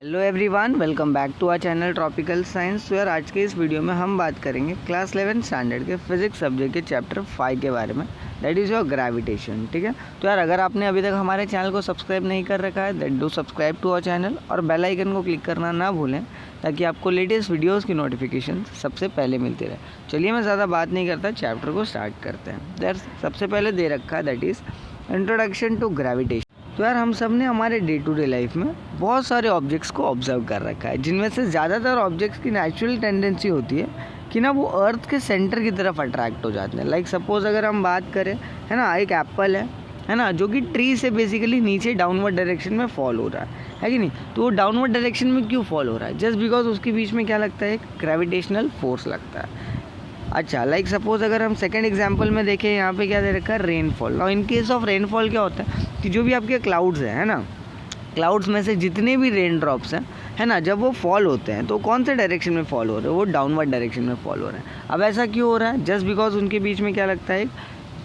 Hello everyone, welcome back to our channel Tropical Science. तो यार आज के इस वीडियो में हम बात करेंगे क्लास 11 स्टैंडर्ड के फिजिक्स सब्जेक्ट के चैप्टर 5 के बारे में, दैट इज़ योर ग्रेविटेशन। ठीक है, तो यार अगर आपने अभी तक हमारे चैनल को सब्सक्राइब नहीं कर रखा है that do subscribe to our channel और बेल आइकन को क्लिक करना ना भूलें ताकि आपको लेटेस्ट वीडियोज़ की नोटिफिकेशन सबसे पहले मिलती रहे। चलिए मैं ज़्यादा बात नहीं करता, चैप्टर को स्टार्ट करते हैं। दैट सबसे पहले दे रखा है that is introduction to gravitation. तो यार हम सब ने हमारे डे टू डे लाइफ में बहुत सारे ऑब्जेक्ट्स को ऑब्जर्व कर रखा है, जिनमें से ज़्यादातर ऑब्जेक्ट्स की नेचुरल टेंडेंसी होती है कि ना वो अर्थ के सेंटर की तरफ अट्रैक्ट हो जाते हैं। लाइक सपोज अगर हम बात करें, है ना, एक एप्पल है ना, जो कि ट्री से बेसिकली नीचे डाउनवर्ड डायरेक्शन में फॉल हो रहा है कि नहीं। तो वो डाउनवर्ड डायरेक्शन में क्यों फॉल हो रहा है? जस्ट बिकॉज उसके बीच में क्या लगता है, एक ग्रेविटेशनल फोर्स लगता है। अच्छा, लाइक सपोज अगर हम सेकंड एग्जांपल में देखें, यहाँ पे क्या दे रखा है, rainfall. Now in case of rainfall क्या होता है कि जो भी आपके क्लाउड्स हैं, है ना, क्लाउड्स में से जितने भी रेन ड्रॉप्स हैं, है ना, जब वो फॉल होते हैं तो कौन से डायरेक्शन में फॉल हो रहे हैं? वो डाउनवर्ड डायरेक्शन में फॉल हो रहे हैं। अब ऐसा क्यों हो रहा है? जस्ट बिकॉज उनके बीच में क्या लगता है,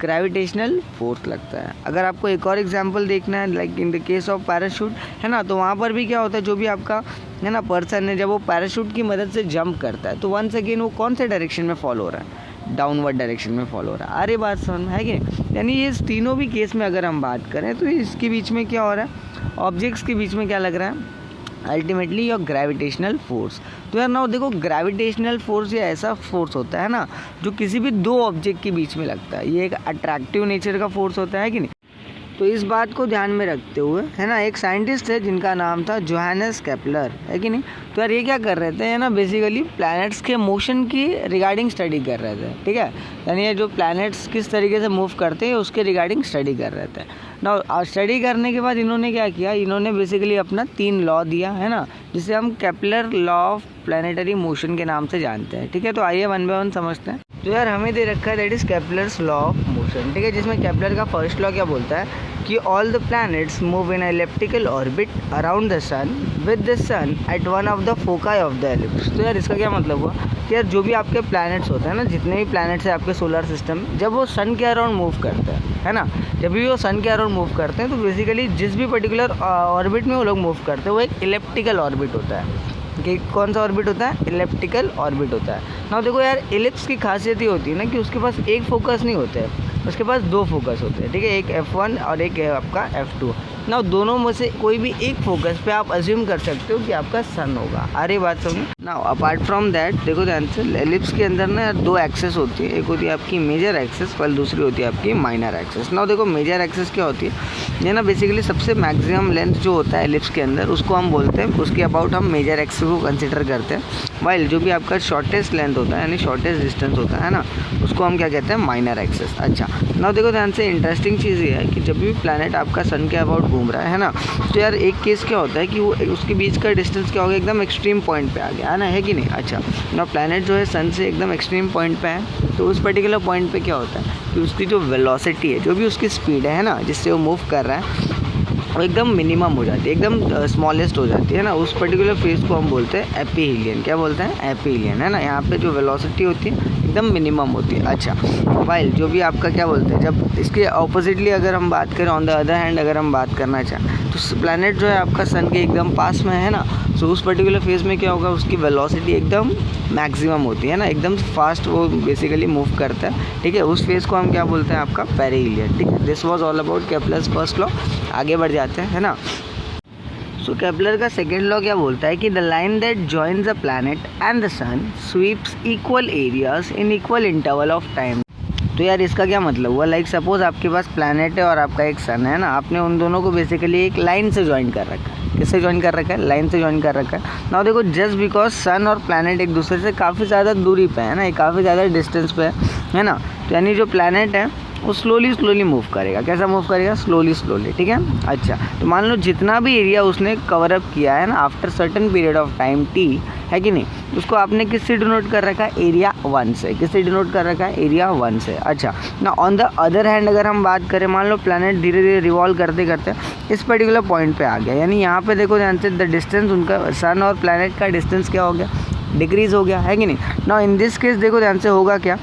ग्रेविटेशनल फोर्स लगता है। अगर आपको एक और एग्जांपल देखना है, like in the case of parachute, है ना, तो वहाँ पर भी क्या होता है, जो भी आपका है ना पर्सन है, जब वो पैराशूट की मदद से जंप करता है तो वंस अगेन वो कौन से डायरेक्शन में फॉलो हो रहा है? डाउनवर्ड डायरेक्शन में फॉलो हो रहा है। अरे बात समझ में है कि? यानी ये तीनों भी केस में अगर हम बात करें तो इसके बीच में क्या हो रहा है, ऑब्जेक्ट्स के बीच में क्या लग रहा है, अल्टीमेटली योर ग्रेविटेशनल फोर्स। तो यार नाउ देखो, ग्रेविटेशनल फोर्स ये ऐसा फोर्स होता है ना जो किसी भी दो ऑब्जेक्ट के बीच में लगता है। ये एक अट्रैक्टिव नेचर का फोर्स होता है कि नहीं। तो इस बात को ध्यान में रखते हुए, है ना, एक साइंटिस्ट है जिनका नाम था जोहानस केपलर, है कि नहीं। तो यार ये क्या कर रहे थे, है ना, बेसिकली प्लैनेट्स के मोशन की रिगार्डिंग स्टडी कर रहे थे। ठीक है, यानी ये जो प्लैनेट्स किस तरीके से मूव करते हैं उसके रिगार्डिंग स्टडी कर रहे थे ना। स्टडी करने के बाद इन्होंने क्या किया, इन्होंने बेसिकली अपना 3 लॉ दिया, है ना, जिसे हम Kepler law of planetary motion के नाम से जानते हैं। ठीक है, तो आइए वन बाय वन समझते हैं। तो यार हमें दे रखा है that is Kepler's law of motion. ठीक है, जिसमें केपलर का फर्स्ट लॉ क्या बोलता है कि all the planets move in elliptical orbit around the sun with the sun at one of the foci of the ellipse. तो यार इसका क्या मतलब हुआ कि यार जो भी आपके प्लैनेट्स होते हैं ना, जितने भी प्लैनेट्स हैं आपके सोलर सिस्टम में, जब वो सन के अराउंड मूव करते हैं, है ना, जब भी वो सन के अराउंड मूव करते हैं तो बेसिकली जिस भी पर्टिकुलर ऑर्बिट में वो लोग मूव करते हैं वो एक इलिप्टिकल ऑर्बिट होता है। कि कौन सा ऑर्बिट होता है? इलिप्टिकल ऑर्बिट होता है ना। देखो यार, इलिप्स की खासियत ये होती है ना कि उसके पास एक फोकस नहीं होता है, उसके पास 2 फोकस होते हैं। ठीक है, एक F1 और एक है आपका F2 ना। दोनों में से कोई भी एक फोकस पे आप अज्यूम कर सकते हो कि आपका सन होगा। अरे बात समझो ना। अपार्ट फ्रॉम दैट देखो ध्यान से, एलिप्स के अंदर ना 2 एक्सेस होती है। एक होती है आपकी मेजर एक्सेस, वाल दूसरी होती है आपकी माइनर एक्सेस ना। देखो मेजर एक्सेस क्या होती है, ये ना बेसिकली सबसे मैक्सिमम लेंथ जो होता है एलिप्स के अंदर उसको हम बोलते हैं, उसके अबाउट हम मेजर एक्सेस को कंसिडर करते हैं। वाइल जो भी आपका शॉर्टेस्ट लेंथ होता है यानी शॉर्टेस्ट डिस्टेंस होता है ना, उसको हम क्या कहते हैं? Minor axis. अच्छा, ना देखो ध्यान से, इंटरेस्टिंग चीज़ ये है कि जब भी प्लैनेट आपका सन के अबाउट घूम रहा है ना, तो यार एक केस क्या होता है कि वो उसके बीच का डिस्टेंस क्या हो गया, एकदम एक्सट्रीम पॉइंट पे आ गया, है ना, है कि नहीं। अच्छा, ना प्लैनेट जो है सन से एकदम एक्सट्रीम पॉइंट पे है, तो उस पर्टिकुलर पॉइंट पे क्या होता है कि उसकी जो वेलोसिटी है, जो भी उसकी स्पीड है ना, जिससे वो मूव कर रहा है, वो एकदम मिनिमम हो जाती है, एकदम स्मॉलेस्ट हो जाती है ना। उस पर्टिकुलर फेज को हम बोलते हैं एपीहीलियन। क्या बोलते हैं? एपीहीलियन, है ना। यहाँ पे जो वेलोसिटी होती है एकदम मिनिमम होती है। अच्छा, वाइल जो भी आपका क्या बोलते हैं, जब इसके ऑपोजिटली अगर हम बात करें, ऑन द अदर हैंड अगर हम बात करना चाहें, तो प्लैनेट जो है आपका सन के एकदम पास में है ना, सो उस पर्टिकुलर फेज में क्या होगा, उसकी वेलोसिटी एकदम मैक्सिमम होती है ना, एकदम फास्ट वो बेसिकली मूव करता है। ठीक है, उस फेज को हम क्या बोलते हैं? आपका पेरिहीलियन। ठीक है, this was all about Kepler's first law. आगे बढ़ जाते हैं, है ना। सो केपलर का सेकेंड लॉ क्या बोलता है कि the line that joins the planet and the sun sweeps equal areas in equal interval of time. तो यार इसका क्या मतलब हुआ, लाइक सपोज आपके पास प्लैनेट है और आपका एक सन है ना, आपने उन दोनों को बेसिकली एक लाइन से ज्वाइन कर रखा है। किससे ज्वाइन कर रखा है? लाइन से ज्वाइन कर रखा है ना। देखो जस्ट बिकॉज सन और प्लैनेट एक दूसरे से काफ़ी ज़्यादा दूरी पे है ना, काफ़ी ज़्यादा डिस्टेंस पे है ना, तो यानी जो प्लैनेट है वो स्लोली मूव करेगा। कैसा मूव करेगा? स्लोली। ठीक है। अच्छा, तो मान लो जितना भी एरिया उसने कवर अप किया है ना after certain period of time T, है कि नहीं, उसको आपने किससे डिनोट कर रखा है? एरिया 1 से। किससे डिनोट कर रखा है? एरिया 1 से। अच्छा ना, ऑन द अदर हैंड अगर हम बात करें, मान लो प्लैनेट धीरे धीरे रिवॉल्व करते करते इस पर्टिकुलर पॉइंट पे आ गया, यानी यहाँ पे देखो ध्यान से, द डिस्टेंस उनका सन और प्लैनेट का डिस्टेंस क्या हो गया? डिक्रीज हो गया, है कि नहीं। ना इन दिस केस देखो ध्यान से होगा क्या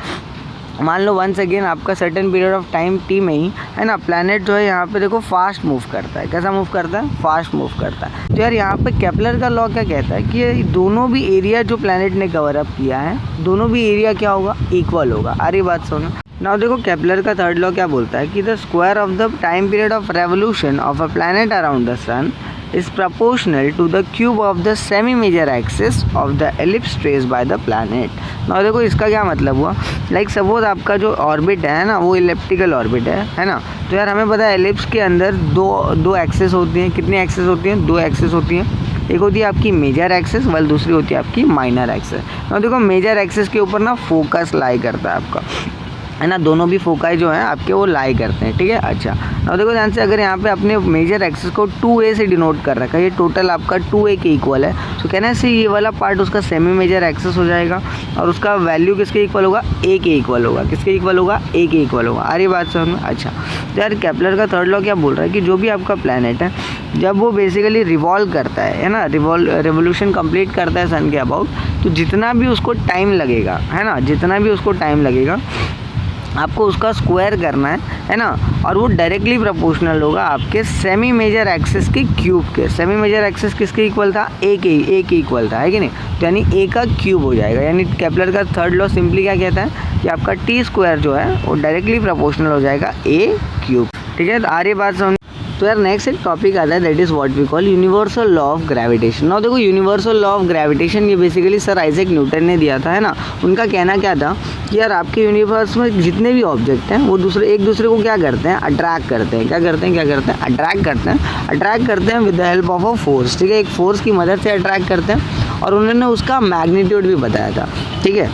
मान लो वंस अगेन आपका certain period of time T में ही है ना प्लैनेट जो है यहाँ पे देखो फास्ट मूव करता है। कैसा मूव करता है? फास्ट मूव करता है। तो यार यहाँ पे केपलर का लॉ क्या कहता है कि ये दोनों भी एरिया जो प्लैनेट ने कवर अप किया है दोनों भी एरिया क्या होगा? इक्वल होगा। आ रही बात सुनो। नाउ देखो केपलर का थर्ड लॉ क्या बोलता है कि the square of the time period of revolution of a planet around the sun is proportional to the cube of the semi major axis of the ellipse traced by the planet। now देखो इसका क्या मतलब हुआ? Like suppose आपका जो orbit है ना वो इलेप्टिकल ऑर्बिट है ना। तो यार हमें पता है एलिप्स के अंदर दो एक्सेस होती हैं। कितनी एक्सेस होती हैं? 2 एक्सेस होती हैं। एक होती है आपकी मेजर एक्सेस वाल दूसरी होती है आपकी माइनर एक्सेस। now देखो मेजर एक्सेस के ऊपर ना फोकस लाई करता है आपका, है ना। दोनों भी फोकाई जो है आपके वो लाई करते हैं, ठीक है। अच्छा अब देखो ध्यान से, अगर यहाँ पे अपने मेजर एक्सिस को 2a से डिनोट कर रखा है, ये टोटल आपका 2a के इक्वल है। तो कहना है ये वाला पार्ट उसका सेमी मेजर एक्सिस हो जाएगा और उसका वैल्यू किसके इक्वल होगा? a के इक्वल होगा। किसके इक्वल होगा? a के इक्वल होगा। आ रही बात समझ में? अच्छा तो यार केपलर का थर्ड लॉ क्या बोल रहा है कि जो भी आपका प्लैनेट है जब वो बेसिकली रिवॉल्व करता है ना, रिवोल्यूशन कंप्लीट करता है सन के अबाउट, तो जितना भी उसको टाइम लगेगा, है ना, जितना भी उसको टाइम लगेगा आपको उसका स्क्वायर करना है ना। और वो डायरेक्टली प्रोपोर्शनल होगा आपके सेमी मेजर एक्सिस के क्यूब के। सेमी मेजर एक्सिस किसके इक्वल था? a के इक्वल था, है कि नहीं। तो यानी a का क्यूब हो जाएगा। यानी केपलर का थर्ड लॉ सिंपली क्या कहता है कि आपका टी स्क्वायर जो है वो डायरेक्टली प्रोपोर्शनल हो जाएगा a क्यूब, ठीक है। तो आ रही बात समझ। तो यार नेक्स्ट एक टॉपिक आता है that is what we call universal law of gravitation. Now देखो यूनिवर्सल लॉ ऑफ ग्रेविटेशन ये बेसिकली सर आइजैक न्यूटन ने दिया था, है ना। उनका कहना क्या था कि यार आपके यूनिवर्स में जितने भी ऑब्जेक्ट हैं वो एक दूसरे को क्या करते हैं? अट्रैक्ट करते हैं। अट्रैक्ट करते हैं with the help of a force, ठीक है। एक फोर्स की मदद से अट्रैक्ट करते हैं और उन्होंने उसका मैग्नीट्यूड भी बताया था, ठीक है।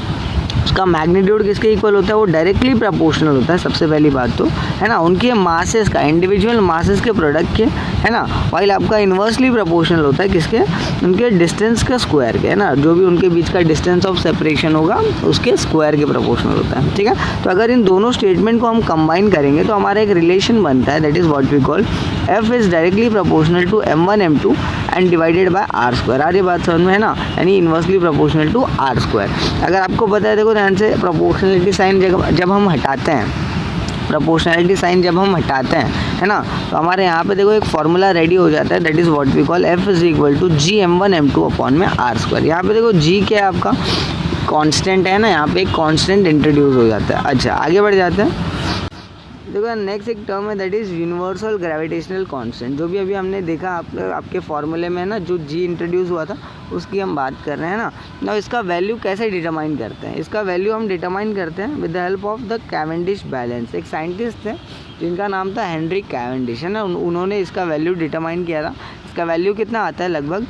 उसका मैग्नीट्यूड किसके इक्वल होता है? वो डायरेक्टली प्रोपोर्शनल होता है। सबसे पहली बात तो, है ना, उनके मासेस का, इंडिविजुअल मासेस के प्रोडक्ट के, है ना। वाइल आपका इन्वर्सली प्रोपोर्शनल होता है किसके? उनके डिस्टेंस का स्क्वायर के, है ना। जो भी उनके बीच का डिस्टेंस ऑफ सेपरेशन होगा उसके स्क्वायर के प्रोपोर्शनल होता है, ठीक है। तो अगर इन दोनों स्टेटमेंट को हम कंबाइन करेंगे तो हमारा एक रिलेशन बनता है that is what we call F is directly proportional to m1 m2 and divided by r square. आ रही बात समझ में, है ना। यानी inversely proportional to r square. अगर आपको पता है देखो ध्यान से, प्रोपोर्शनलिटी साइन जब हम हटाते हैं, है ना, तो हमारे यहाँ पे देखो एक फॉर्मूला रेडी हो जाता है that is what we call F is equal to Gm1 m2 upon में r स्क्वायर। यहाँ पे देखो G क्या है आपका? कांस्टेंट है ना, यहाँ पे एक कांस्टेंट इंट्रोड्यूस हो जाता है। अच्छा आगे बढ़ जाते हैं। देखो नेक्स्ट एक टर्म है that is universal gravitational constant. जो भी अभी हमने देखा आपके फॉर्मूले में ना, जो जी इंट्रोड्यूस हुआ था उसकी हम बात कर रहे हैं ना। ना इसका वैल्यू कैसे डिटरमाइन करते हैं? इसका वैल्यू हम डिटरमाइन करते हैं with the help of the Cavendish balance. एक साइंटिस्ट थे जिनका नाम था हेनरी कैवेंडिश, है ना। उन्होंने इसका वैल्यू डिटरमाइन किया था। इसका वैल्यू कितना आता है? लगभग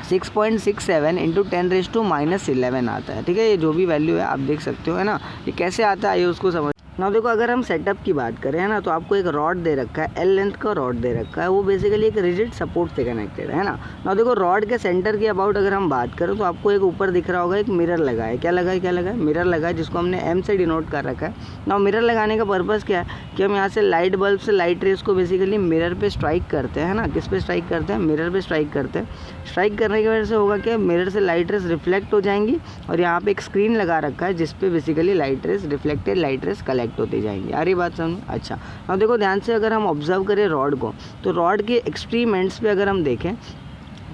6.67 इंटू 10⁻⁻11 आता है, ठीक है। ये जो भी वैल्यू है आप देख सकते हो, है ना। ये कैसे आता है ये उसको समझ। ना देखो अगर हम सेटअप की बात करें, है ना, तो आपको एक रॉड दे रखा है, एल लेंथ का रॉड दे रखा है। वो बेसिकली एक रिजिड सपोर्ट से कनेक्टेड है ना। ना देखो रॉड के सेंटर के अबाउट अगर हम बात करें तो आपको एक ऊपर दिख रहा होगा एक मिरर लगा है। क्या लगा है? मिरर लगा है, जिसको हमने एम से डिनोट कर रखा है ना। मिरर लगाने का पर्पज़ क्या है कि हम यहाँ से लाइट बल्ब से लाइट रेस को बेसिकली मिरर पे स्ट्राइक करते हैं, है ना। किस पे स्ट्राइक करते हैं? मिरर पे स्ट्राइक करते हैं। स्ट्राइक करने की वजह से होगा क्या? मिरर से लाइट रेस रिफ्लेक्ट हो जाएंगी और यहाँ पे एक स्क्रीन लगा रखा है जिसपे basically light rays, reflected light rays collect होती जाएंगी। सारी बात समझ। अच्छा अब देखो ध्यान से, अगर हम ऑब्जर्व करें रॉड को, तो रॉड के एक्सट्रीम एंड्स पे अगर हम देखें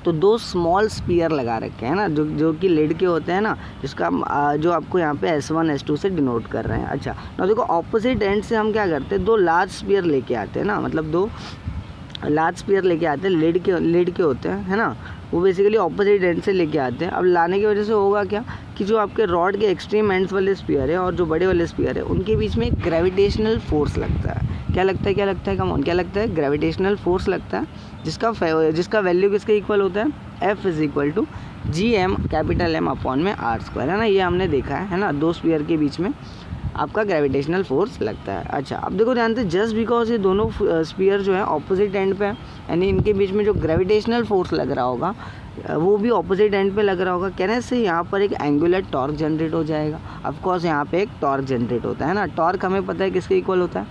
तो 2 स्मॉल स्पीयर लगा रखे हैं ना, जो कि लेड के होते हैं ना, जिसका जो आपको यहाँ पे S1 S2 से डिनोट कर रहे हैं। अच्छा ना देखो ऑपोजिट एंड से हम क्या करते हैं, 2 लार्ज स्पीयर लेके आते हैं ना, मतलब 2 लार्ज स्पीयर लेके आते हैं, लेड के होते हैं, है ना। वो बेसिकली ऑपोजिट एंड से लेके आते हैं। अब लाने की वजह से होगा क्या कि जो आपके रॉड के एक्सट्रीम एंड्स वाले स्पीयर है और जो बड़े वाले स्पीयर है उनके बीच में एक ग्रेविटेशनल फोर्स लगता है। क्या लगता है कम ऑन, क्या लगता है? ग्रेविटेशनल फोर्स लगता है, जिसका वैल्यू किसके इक्वल होता है? F is equal to GM capital M upon में R स्क्वायर, है ना। ये हमने देखा है ना, 2 स्पीयर के बीच में आपका ग्रेविटेशनल फोर्स लगता है। अच्छा अब देखो ध्यान से, जस्ट बिकॉज ये दोनों स्पीयर जो है ऑपोजिट एंड पे है, यानी इनके बीच में जो ग्रेविटेशनल फोर्स लग रहा होगा वो भी ऑपोजिट एंड पे लग रहा होगा। कहने से यहाँ पर एक एंगुलर टॉर्क जनरेट हो जाएगा। ऑफकोर्स यहाँ पे एक टॉर्क जनरेट होता है ना। टॉर्क हमें पता है किसके इक्वल होता है?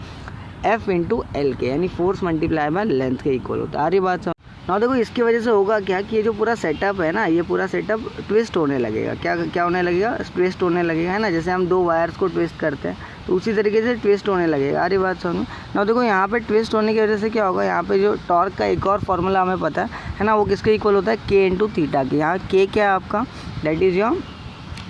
F इंटू एल के, यानी फोर्स मल्टीप्लाई बाय लेंथ के इक्वल होता है। आ रही बात समझ। ना देखो इसकी वजह से होगा क्या कि ये जो पूरा सेटअप है ना, ये पूरा सेटअप ट्विस्ट होने लगेगा। क्या क्या होने लगेगा? ट्विस्ट होने लगेगा, है ना। जैसे हम दो वायर्स को ट्विस्ट करते हैं तो उसी तरीके से ट्विस्ट होने लगेगा। अरे बात समझो ना। देखो यहाँ पे ट्विस्ट होने की वजह से क्या होगा, यहाँ पे जो टॉर्क का एक और फॉर्मूला हमें पता है ना, वो किसके इक्वल होता है? के इंटू थीटा के। यहाँ के क्या है आपका? That is your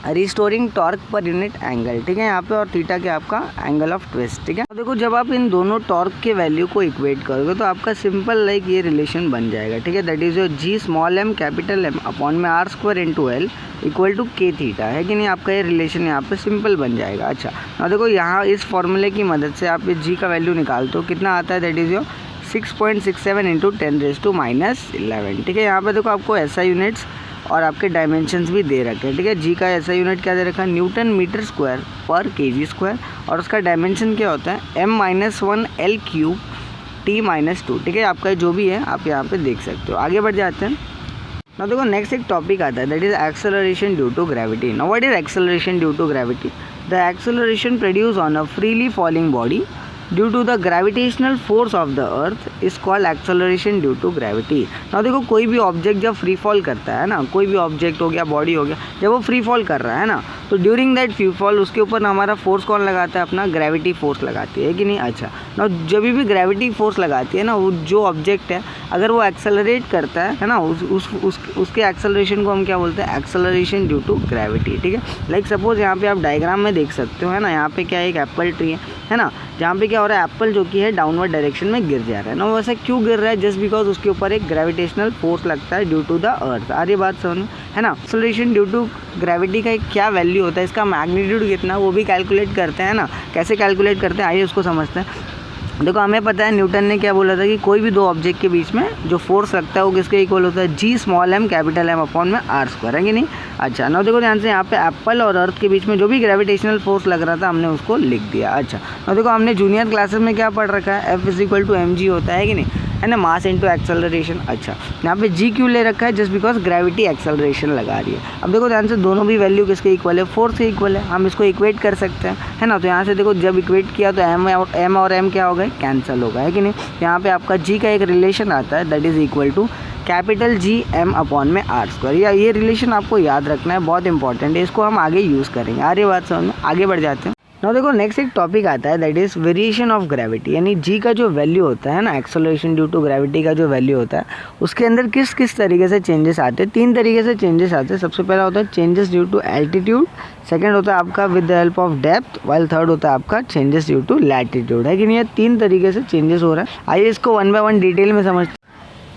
restoring torque per unit angle, ठीक है यहाँ पे। और थीटा के आपका एंगल ऑफ ट्विस्ट, ठीक है। तो देखो जब आप इन दोनों टॉर्क के वैल्यू को इक्वेट करोगे तो आपका सिंपल लाइक ये रिलेशन बन जाएगा, ठीक है। That is your G small m capital M upon में R square into L equal to K theta, है कि नहीं। आपका ये रिलेशन यहाँ पे सिंपल बन जाएगा। अच्छा ना देखो यहाँ इस फॉर्मूले की मदद से आप जी का वैल्यू निकालते हो, कितना आता है? दैट इज योर 6.67 इंटू 10⁻⁻11, ठीक है। यहाँ पे देखो आपको SI यूनिट्स और आपके डायमेंशंस भी दे रखे हैं, ठीक है। जी का SI यूनिट क्या दे रखा है? न्यूटन मीटर स्क्वायर पर kg स्क्वायर, और उसका डायमेंशन क्या होता है? m-1 L क्यूब t-2, ठीक है। आपका जो भी है आप यहाँ पे देख सकते हो। आगे बढ़ जाते हैं ना। देखो नेक्स्ट एक टॉपिक आता है, that is acceleration due to gravity. Now what is acceleration due to gravity? The acceleration produce on a freely falling body due to the gravitational force of the earth is called acceleration due to gravity. ना देखो कोई भी object जब free fall करता है ना, कोई भी ऑब्जेक्ट हो गया, बॉडी हो गया, जब वो फ्री फॉल कर रहा है ना, तो ड्यूरिंग दैट फ्री फॉल उसके ऊपर ना हमारा फोर्स कौन लगाता है? अपना ग्रेविटी फोर्स लगाती है कि नहीं। अच्छा ना जब भी ग्रेविटी फोर्स लगाती है ना, वो जो ऑब्जेक्ट है अगर वो एक्सेलरेट करता है ना, उसके एक्सेलरेशन को हम क्या बोलते हैं? एक्सेलरेशन ड्यू टू ग्रेविटी, ठीक है। लाइक सपोज यहाँ पे आप डायग्राम में देख सकते हो, है ना। यहाँ पे क्या है? एक एप्पल ट्री है ना, जहाँ पे क्या हो रहा है? एप्पल जो कि है डाउनवर्ड डायरेक्शन में गिर जा रहा है ना। वैसे क्यों गिर रहा है? जस्ट बिकॉज उसके ऊपर एक ग्रेविटेशनल फोर्स लगता है ड्यू टू द अर्थ। आ रही बात समझ, है ना। एक्सेलरेशन ड्यू टू ग्रेविटी का एक क्या वैल्यू होता है, इसका मैग्नीट्यूड कितना, वो भी कैलकुलेट करते हैं ना। कैसे कैलकुलेट करते हैं आइए उसको समझते हैं। देखो हमें पता है न्यूटन ने क्या बोला था कि कोई भी दो ऑब्जेक्ट के बीच में जो फोर्स लगता है वो किसके इक्वल होता है? G small m capital M upon में आर स्क्वायर, है कि नहीं। अच्छा ना देखो ध्यान से, यहाँ पे एप्पल और अर्थ के बीच में जो भी ग्रेविटेशनल फोर्स लग रहा था हमने उसको लिख दिया। अच्छा ना देखो हमने जूनियर क्लासेस में क्या पढ़ रखा है? F is equal to mg होता है कि नहीं, है ना, मास इंटू एक्सेलरेशन। अच्छा यहाँ पे जी क्यों ले रखा है? जस्ट बिकॉज ग्रेविटी एक्सेलरेशन लगा रही है। अब देखो ध्यान से दोनों भी वैल्यू किसके इक्वल है? फोर्स के इक्वल है। हम इसको इक्वेट कर सकते हैं, है ना। तो यहाँ से देखो जब इक्वेट किया तो एम और एम क्या हो गए? कैंसिल हो गए, है कि नहीं। यहाँ पे आपका जी का एक रिलेशन आता है, that is equal to capital G M upon में आर स्क्वायर। या ये रिलेशन आपको याद रखना है, बहुत इंपॉर्टेंट है, इसको हम आगे यूज़ करेंगे। आगे बात समझ में, आगे बढ़ जाते हैं ना। देखो नेक्स्ट एक टॉपिक आता है, that is variation of gravity. यानी जी का जो वैल्यू होता है ना, एक्सेलरेशन ड्यू टू ग्रेविटी का जो वैल्यू होता है, उसके अंदर किस किस तरीके से चेंजेस आते हैं? तीन तरीके से चेंजेस आते हैं। सबसे पहला होता है changes due to altitude, second होता है आपका with the help of depth, while third होता है आपका चेंजेस ड्यू टू लैटिट्यूड, है कि नहीं। ये तीन तरीके से चेंजेस हो रहा है। आइए इसको वन बाय वन डिटेल में समझते हैं।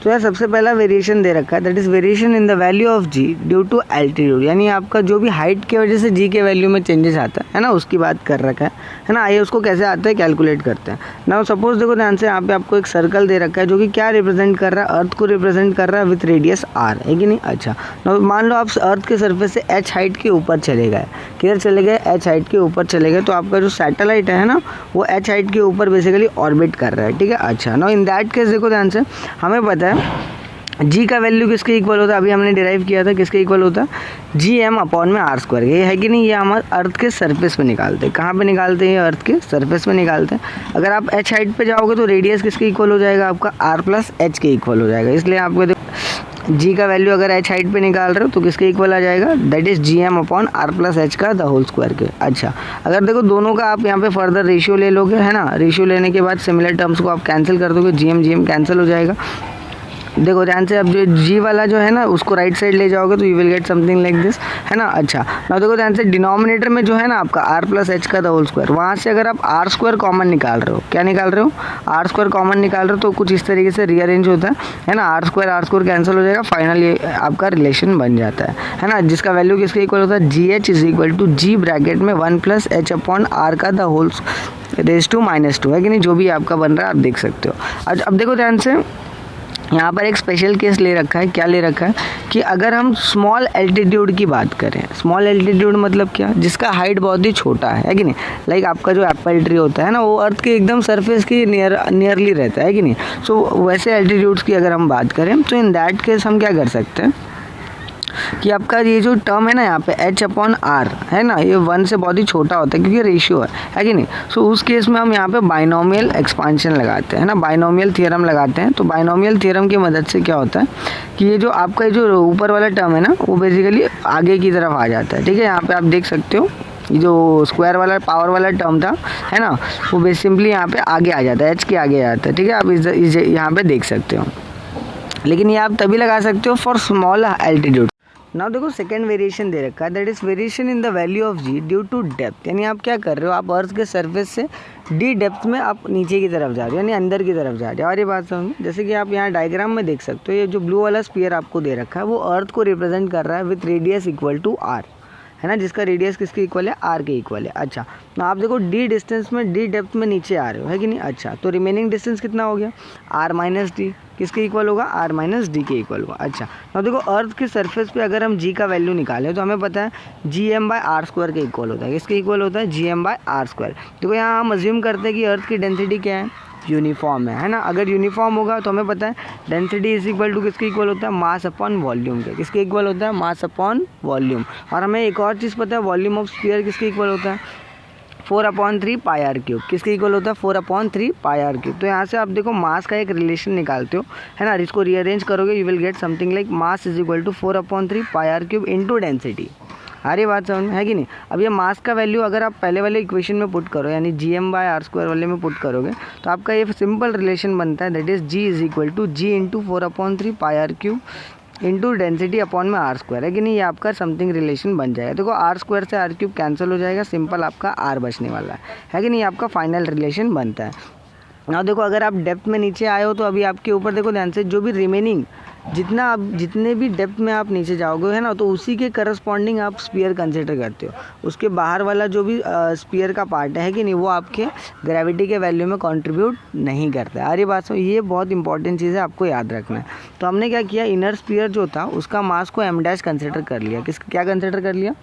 तो यार सबसे पहला वेरिएशन दे रखा है, that is variation in the value of G due to altitude. यानी आपका जो भी हाइट की वजह से जी के वैल्यू में चेंजेस आता है ना, उसकी बात कर रखा है ना। आइए उसको कैसे आता है कैलकुलेट करते हैं ना। सपोज देखो ध्यान से, यहाँ पे आपको एक सर्कल दे रखा है जो कि क्या रिप्रेजेंट कर रहा है? अर्थ को रिप्रेजेंट कर रहा है विथ रेडियस आर, है कि नहीं। अच्छा ना मान लो आप अर्थ के सर्फेस से एच हाइट के ऊपर चले गए, किधर चले गए? एच हाइट के ऊपर चले गए, तो आपका जो सैटेलाइट है ना वो एच हाइट के ऊपर बेसिकली ऑर्बिट कर रहा है, ठीक है। अच्छा ना इन दैट केस देखो ध्यान से, हमें पता है जी का वैल्यू किसके इक्वल होता है? अभी हमने डिराइव किया था, किसके इक्वल होता है? जी एम अपॉन में आर स्क्वायर। ये है कि नहीं, ये हमारे अर्थ के सरफेस पे निकालते हैं। कहाँ पे निकालते हैं? ये अर्थ के सरफेस पे निकालते हैं। अगर आप एच हाइट पे जाओगे तो रेडियस किसके इक्वल हो जाएगा? आपका आर प्लस एच के इक्वल हो जाएगा। इसलिए आपको जी का वैल्यू अगर एच हाइट पे निकाल रहे हो तो किसके इक्वल आ जाएगा? That is G M upon R plus H का द होल स्क्वायर के। अच्छा अगर देखो दोनों का आप यहाँ पे फर्दर रेशियो ले लोगे, है ना, रेशियो लेने के बाद सिमिलर टर्म्स को आप कैंसिल कर दोगे, जी एम कैंसिल हो जाएगा। देखो ध्यान से, अब जो जी वाला जो है ना उसको राइट साइड ले जाओगे तो you will get something like this, है ना। अच्छा ना देखो ध्यान से, डिनोमिनेटर में जो है ना आपका आर प्लस एच का द होल स्क्वायर, वहाँ से अगर आप आर स्क्वायर कॉमन निकाल रहे हो, क्या निकाल रहे हो? आर स्क्वायर कॉमन निकाल रहे हो, तो कुछ इस तरीके से रीअरेंज होता है ना। आर स्क्वायर कैंसिल हो जाएगा, फाइनल ये आपका रिलेशन बन जाता है ना, जिसका वैल्यू किसके इक्वल होता है? G H is equal to G bracket में 1 प्लस एच अपॉन आर का द होल रेज टू -2, है कि नहीं। जो भी आपका बन रहा है आप देख सकते हो। अच्छा अब देखो ध्यान से, यहाँ पर एक स्पेशल केस ले रखा है। क्या ले रखा है कि अगर हम स्मॉल एल्टीट्यूड की बात करें, स्मॉल एल्टीट्यूड मतलब क्या? जिसका हाइट बहुत ही छोटा है कि नहीं। लाइक आपका जो एप्पल ट्री होता है ना वो अर्थ के एकदम सरफेस के नियरली रहता है कि नहीं। सो वैसे एल्टीट्यूड्स की अगर हम बात करें तो इन दैट केस हम क्या कर सकते हैं, कि आपका ये जो टर्म है ना यहाँ पे h/r है ना, ये 1 से बहुत ही छोटा होता है क्योंकि रेशियो है कि नहीं। सो उस केस में हम यहाँ पे बाइनोमियल एक्सपांशन लगाते हैं ना, बाइनोमियल थ्योरम लगाते हैं। तो बाइनोमियल थ्योरम की मदद से क्या होता है कि ये जो आपका जो ऊपर वाला टर्म है ना वो बेसिकली आगे की तरफ आ जाता है। ठीक है, यहाँ पे आप देख सकते हो ये जो स्क्वायर वाला पावर वाला टर्म था है ना, वो बेस सिंपली यहाँ पे आगे आ जाता है, h के आगे आ जाता है। ठीक है, आप यहाँ पे देख सकते हो, लेकिन ये आप तभी लगा सकते हो फॉर स्मॉल एल्टीट्यूड। नाउ देखो सेकंड वेरिएशन दे रखा है, that is variation in the value of g due to depth. यानी आप क्या कर रहे हो, आप अर्थ के सरफेस से d डेप्थ में आप नीचे की तरफ जा रहे हो, यानी अंदर की तरफ जा रहे हो। और ये बात समझ, जैसे कि आप यहाँ डायग्राम में देख सकते हो, ये जो ब्लू वाला स्फीयर आपको दे रखा है वो अर्थ को रिप्रेजेंट कर रहा है with radius equal to r, है ना, जिसका रेडियस किसके इक्वल है, r के इक्वल है। अच्छा, तो आप देखो d डिस्टेंस में, d डेप्थ में नीचे आ रहे हो, है कि नहीं। अच्छा, तो रिमेनिंग डिस्टेंस कितना हो गया, r माइनस डी, किसके इक्वल होगा, r माइनस डी के इक्वल होगा। अच्छा, तो देखो अर्थ के सरफेस पे अगर हम g का वैल्यू निकालें तो हमें पता है gm/r² के इक्वल होता है। किसके इक्वल होता है, gm/r²। देखो यहाँ हम अज्यूम करते हैं कि अर्थ की डेंसिटी क्या है, यूनिफॉर्म है ना। अगर यूनिफॉर्म होगा तो हमें पता है डेंसिटी इज इक्वल टू किसके इक्वल होता है, मास अपॉन वॉल्यूम के। किसके इक्वल होता है, मास अपॉन वॉल्यूम। और हमें एक और चीज़ पता है, वॉल्यूम ऑफ स्फीयर किसके इक्वल होता है, 4/3 πr³। किसके इक्वल होता है, 4/3 πr³। तो यहाँ से आप देखो मास का एक रिलेशन निकालते हो, है ना, इसको रीअरेंज करोगे you will get something like mass is equal to 4/3 πr³ into density. अरे बात समझ में है कि नहीं। अब ये मास का वैल्यू अगर आप पहले वाले इक्वेशन में पुट करो, यानी gm/r² वाले में पुट करोगे तो आपका ये सिंपल रिलेशन बनता है, that is g is equal to g into 4/3 πr³ into density upon में r², है कि नहीं। ये आपका समथिंग रिलेशन बन जाएगा। देखो r² से r³ कैंसिल हो जाएगा, सिंपल आपका r बचने वाला है कि नहीं। आपका फाइनल रिलेशन बनता है। ना देखो अगर आप डेप्थ में नीचे आए हो तो अभी आपके ऊपर देखो ध्यान से, जो भी रिमेनिंग जितने भी डेप्थ में आप नीचे जाओगे, है ना, तो उसी के करस्पॉन्डिंग आप स्फीयर कंसिडर करते हो। उसके बाहर वाला जो भी स्फीयर का पार्ट है कि नहीं, वो आपके ग्रेविटी के वैल्यू में कंट्रीब्यूट नहीं करता है। अरे बात सुनो, ये बहुत इंपॉर्टेंट चीज़ है, आपको याद रखना है। तो हमने क्या किया, इनर स्फीयर जो था उसका मास को m' कंसिडर कर लिया। क्या कंसिडर कर लिया,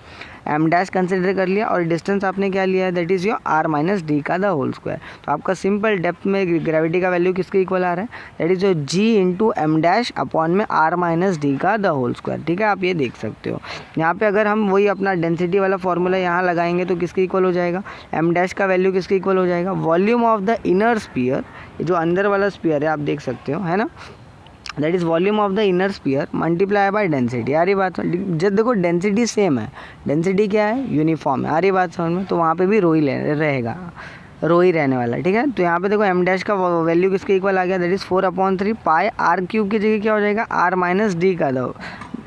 m' कंसिडर कर लिया। और डिस्टेंस आपने क्या लिया है, that is your r minus D का द होल स्क्वायर। तो आपका सिंपल डेप्थ में ग्रेविटी का वैल्यू किसके इक्वल आ रहा है, that is your g into m' upon में r माइनस डी का द होल स्क्वायर। ठीक है, आप ये देख सकते हो। यहाँ पे अगर हम वही अपना डेंसिटी वाला फॉर्मूला यहाँ लगाएंगे तो किसके इक्वल हो जाएगा, m' का वैल्यू किसके इक्वल हो जाएगा, volume of the inner sphere, जो अंदर वाला स्फीयर है आप देख सकते हो, है ना, that is volume of the inner sphere multiply by density. यार ये बात जब देखो डेंसिटी सेम है, डेंसिटी क्या है, यूनिफॉर्म है। यार ये बात समझ में, तो वहाँ पे भी रो ही रहेगा, रो ही रहने वाला है। ठीक है, तो यहाँ पे देखो m' का वैल्यू किसके इक्वल आ गया, दैट इज़ 4/3 πr³ की जगह क्या हो जाएगा, r माइनस डी का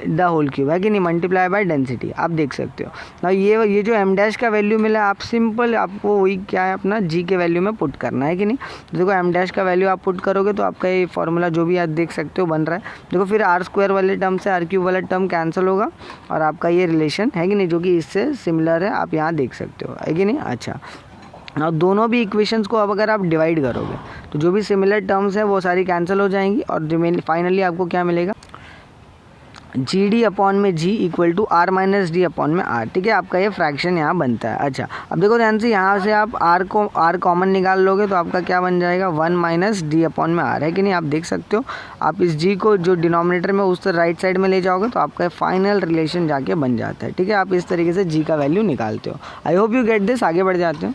द होल क्यूब, है कि नहीं, मल्टीप्लाई बाय डेंसिटी। आप देख सकते हो ना। ये जो m' का वैल्यू मिला, आप सिंपल आपको वही क्या है, अपना g के वैल्यू में पुट करना है कि नहीं। तो देखो m' का वैल्यू आप पुट करोगे तो आपका ये फॉर्मूला जो भी आप देख सकते हो बन रहा है। देखो फिर r² वाले टर्म से r³ वाला टर्म कैंसिल होगा और आपका ये रिलेशन है कि नहीं, जो कि इससे सिमिलर है, आप यहाँ देख सकते हो, है कि नहीं। अच्छा, और दोनों भी इक्वेशंस को अब अगर आप डिवाइड करोगे तो जो भी सिमिलर टर्म्स हैं वो सारी कैंसिल हो जाएंगी और फाइनली आपको क्या मिलेगा, जी अपॉन में g equal to r minus D upon में r। ठीक है, आपका ये फ्रैक्शन यहाँ बनता है। अच्छा, अब देखो ध्यान से, यहाँ से आप r कॉमन निकाल लोगे तो आपका क्या बन जाएगा, 1 माइनस डी अपॉन में r, है कि नहीं। आप देख सकते हो, आप इस g को जो डिनोमिनेटर में उस राइट साइड में ले जाओगे तो आपका फाइनल रिलेशन जाके बन जाता है। ठीक है, आप इस तरीके से g का वैल्यू निकालते हो। आई होप यू गेट दिस। आगे बढ़ जाते हो।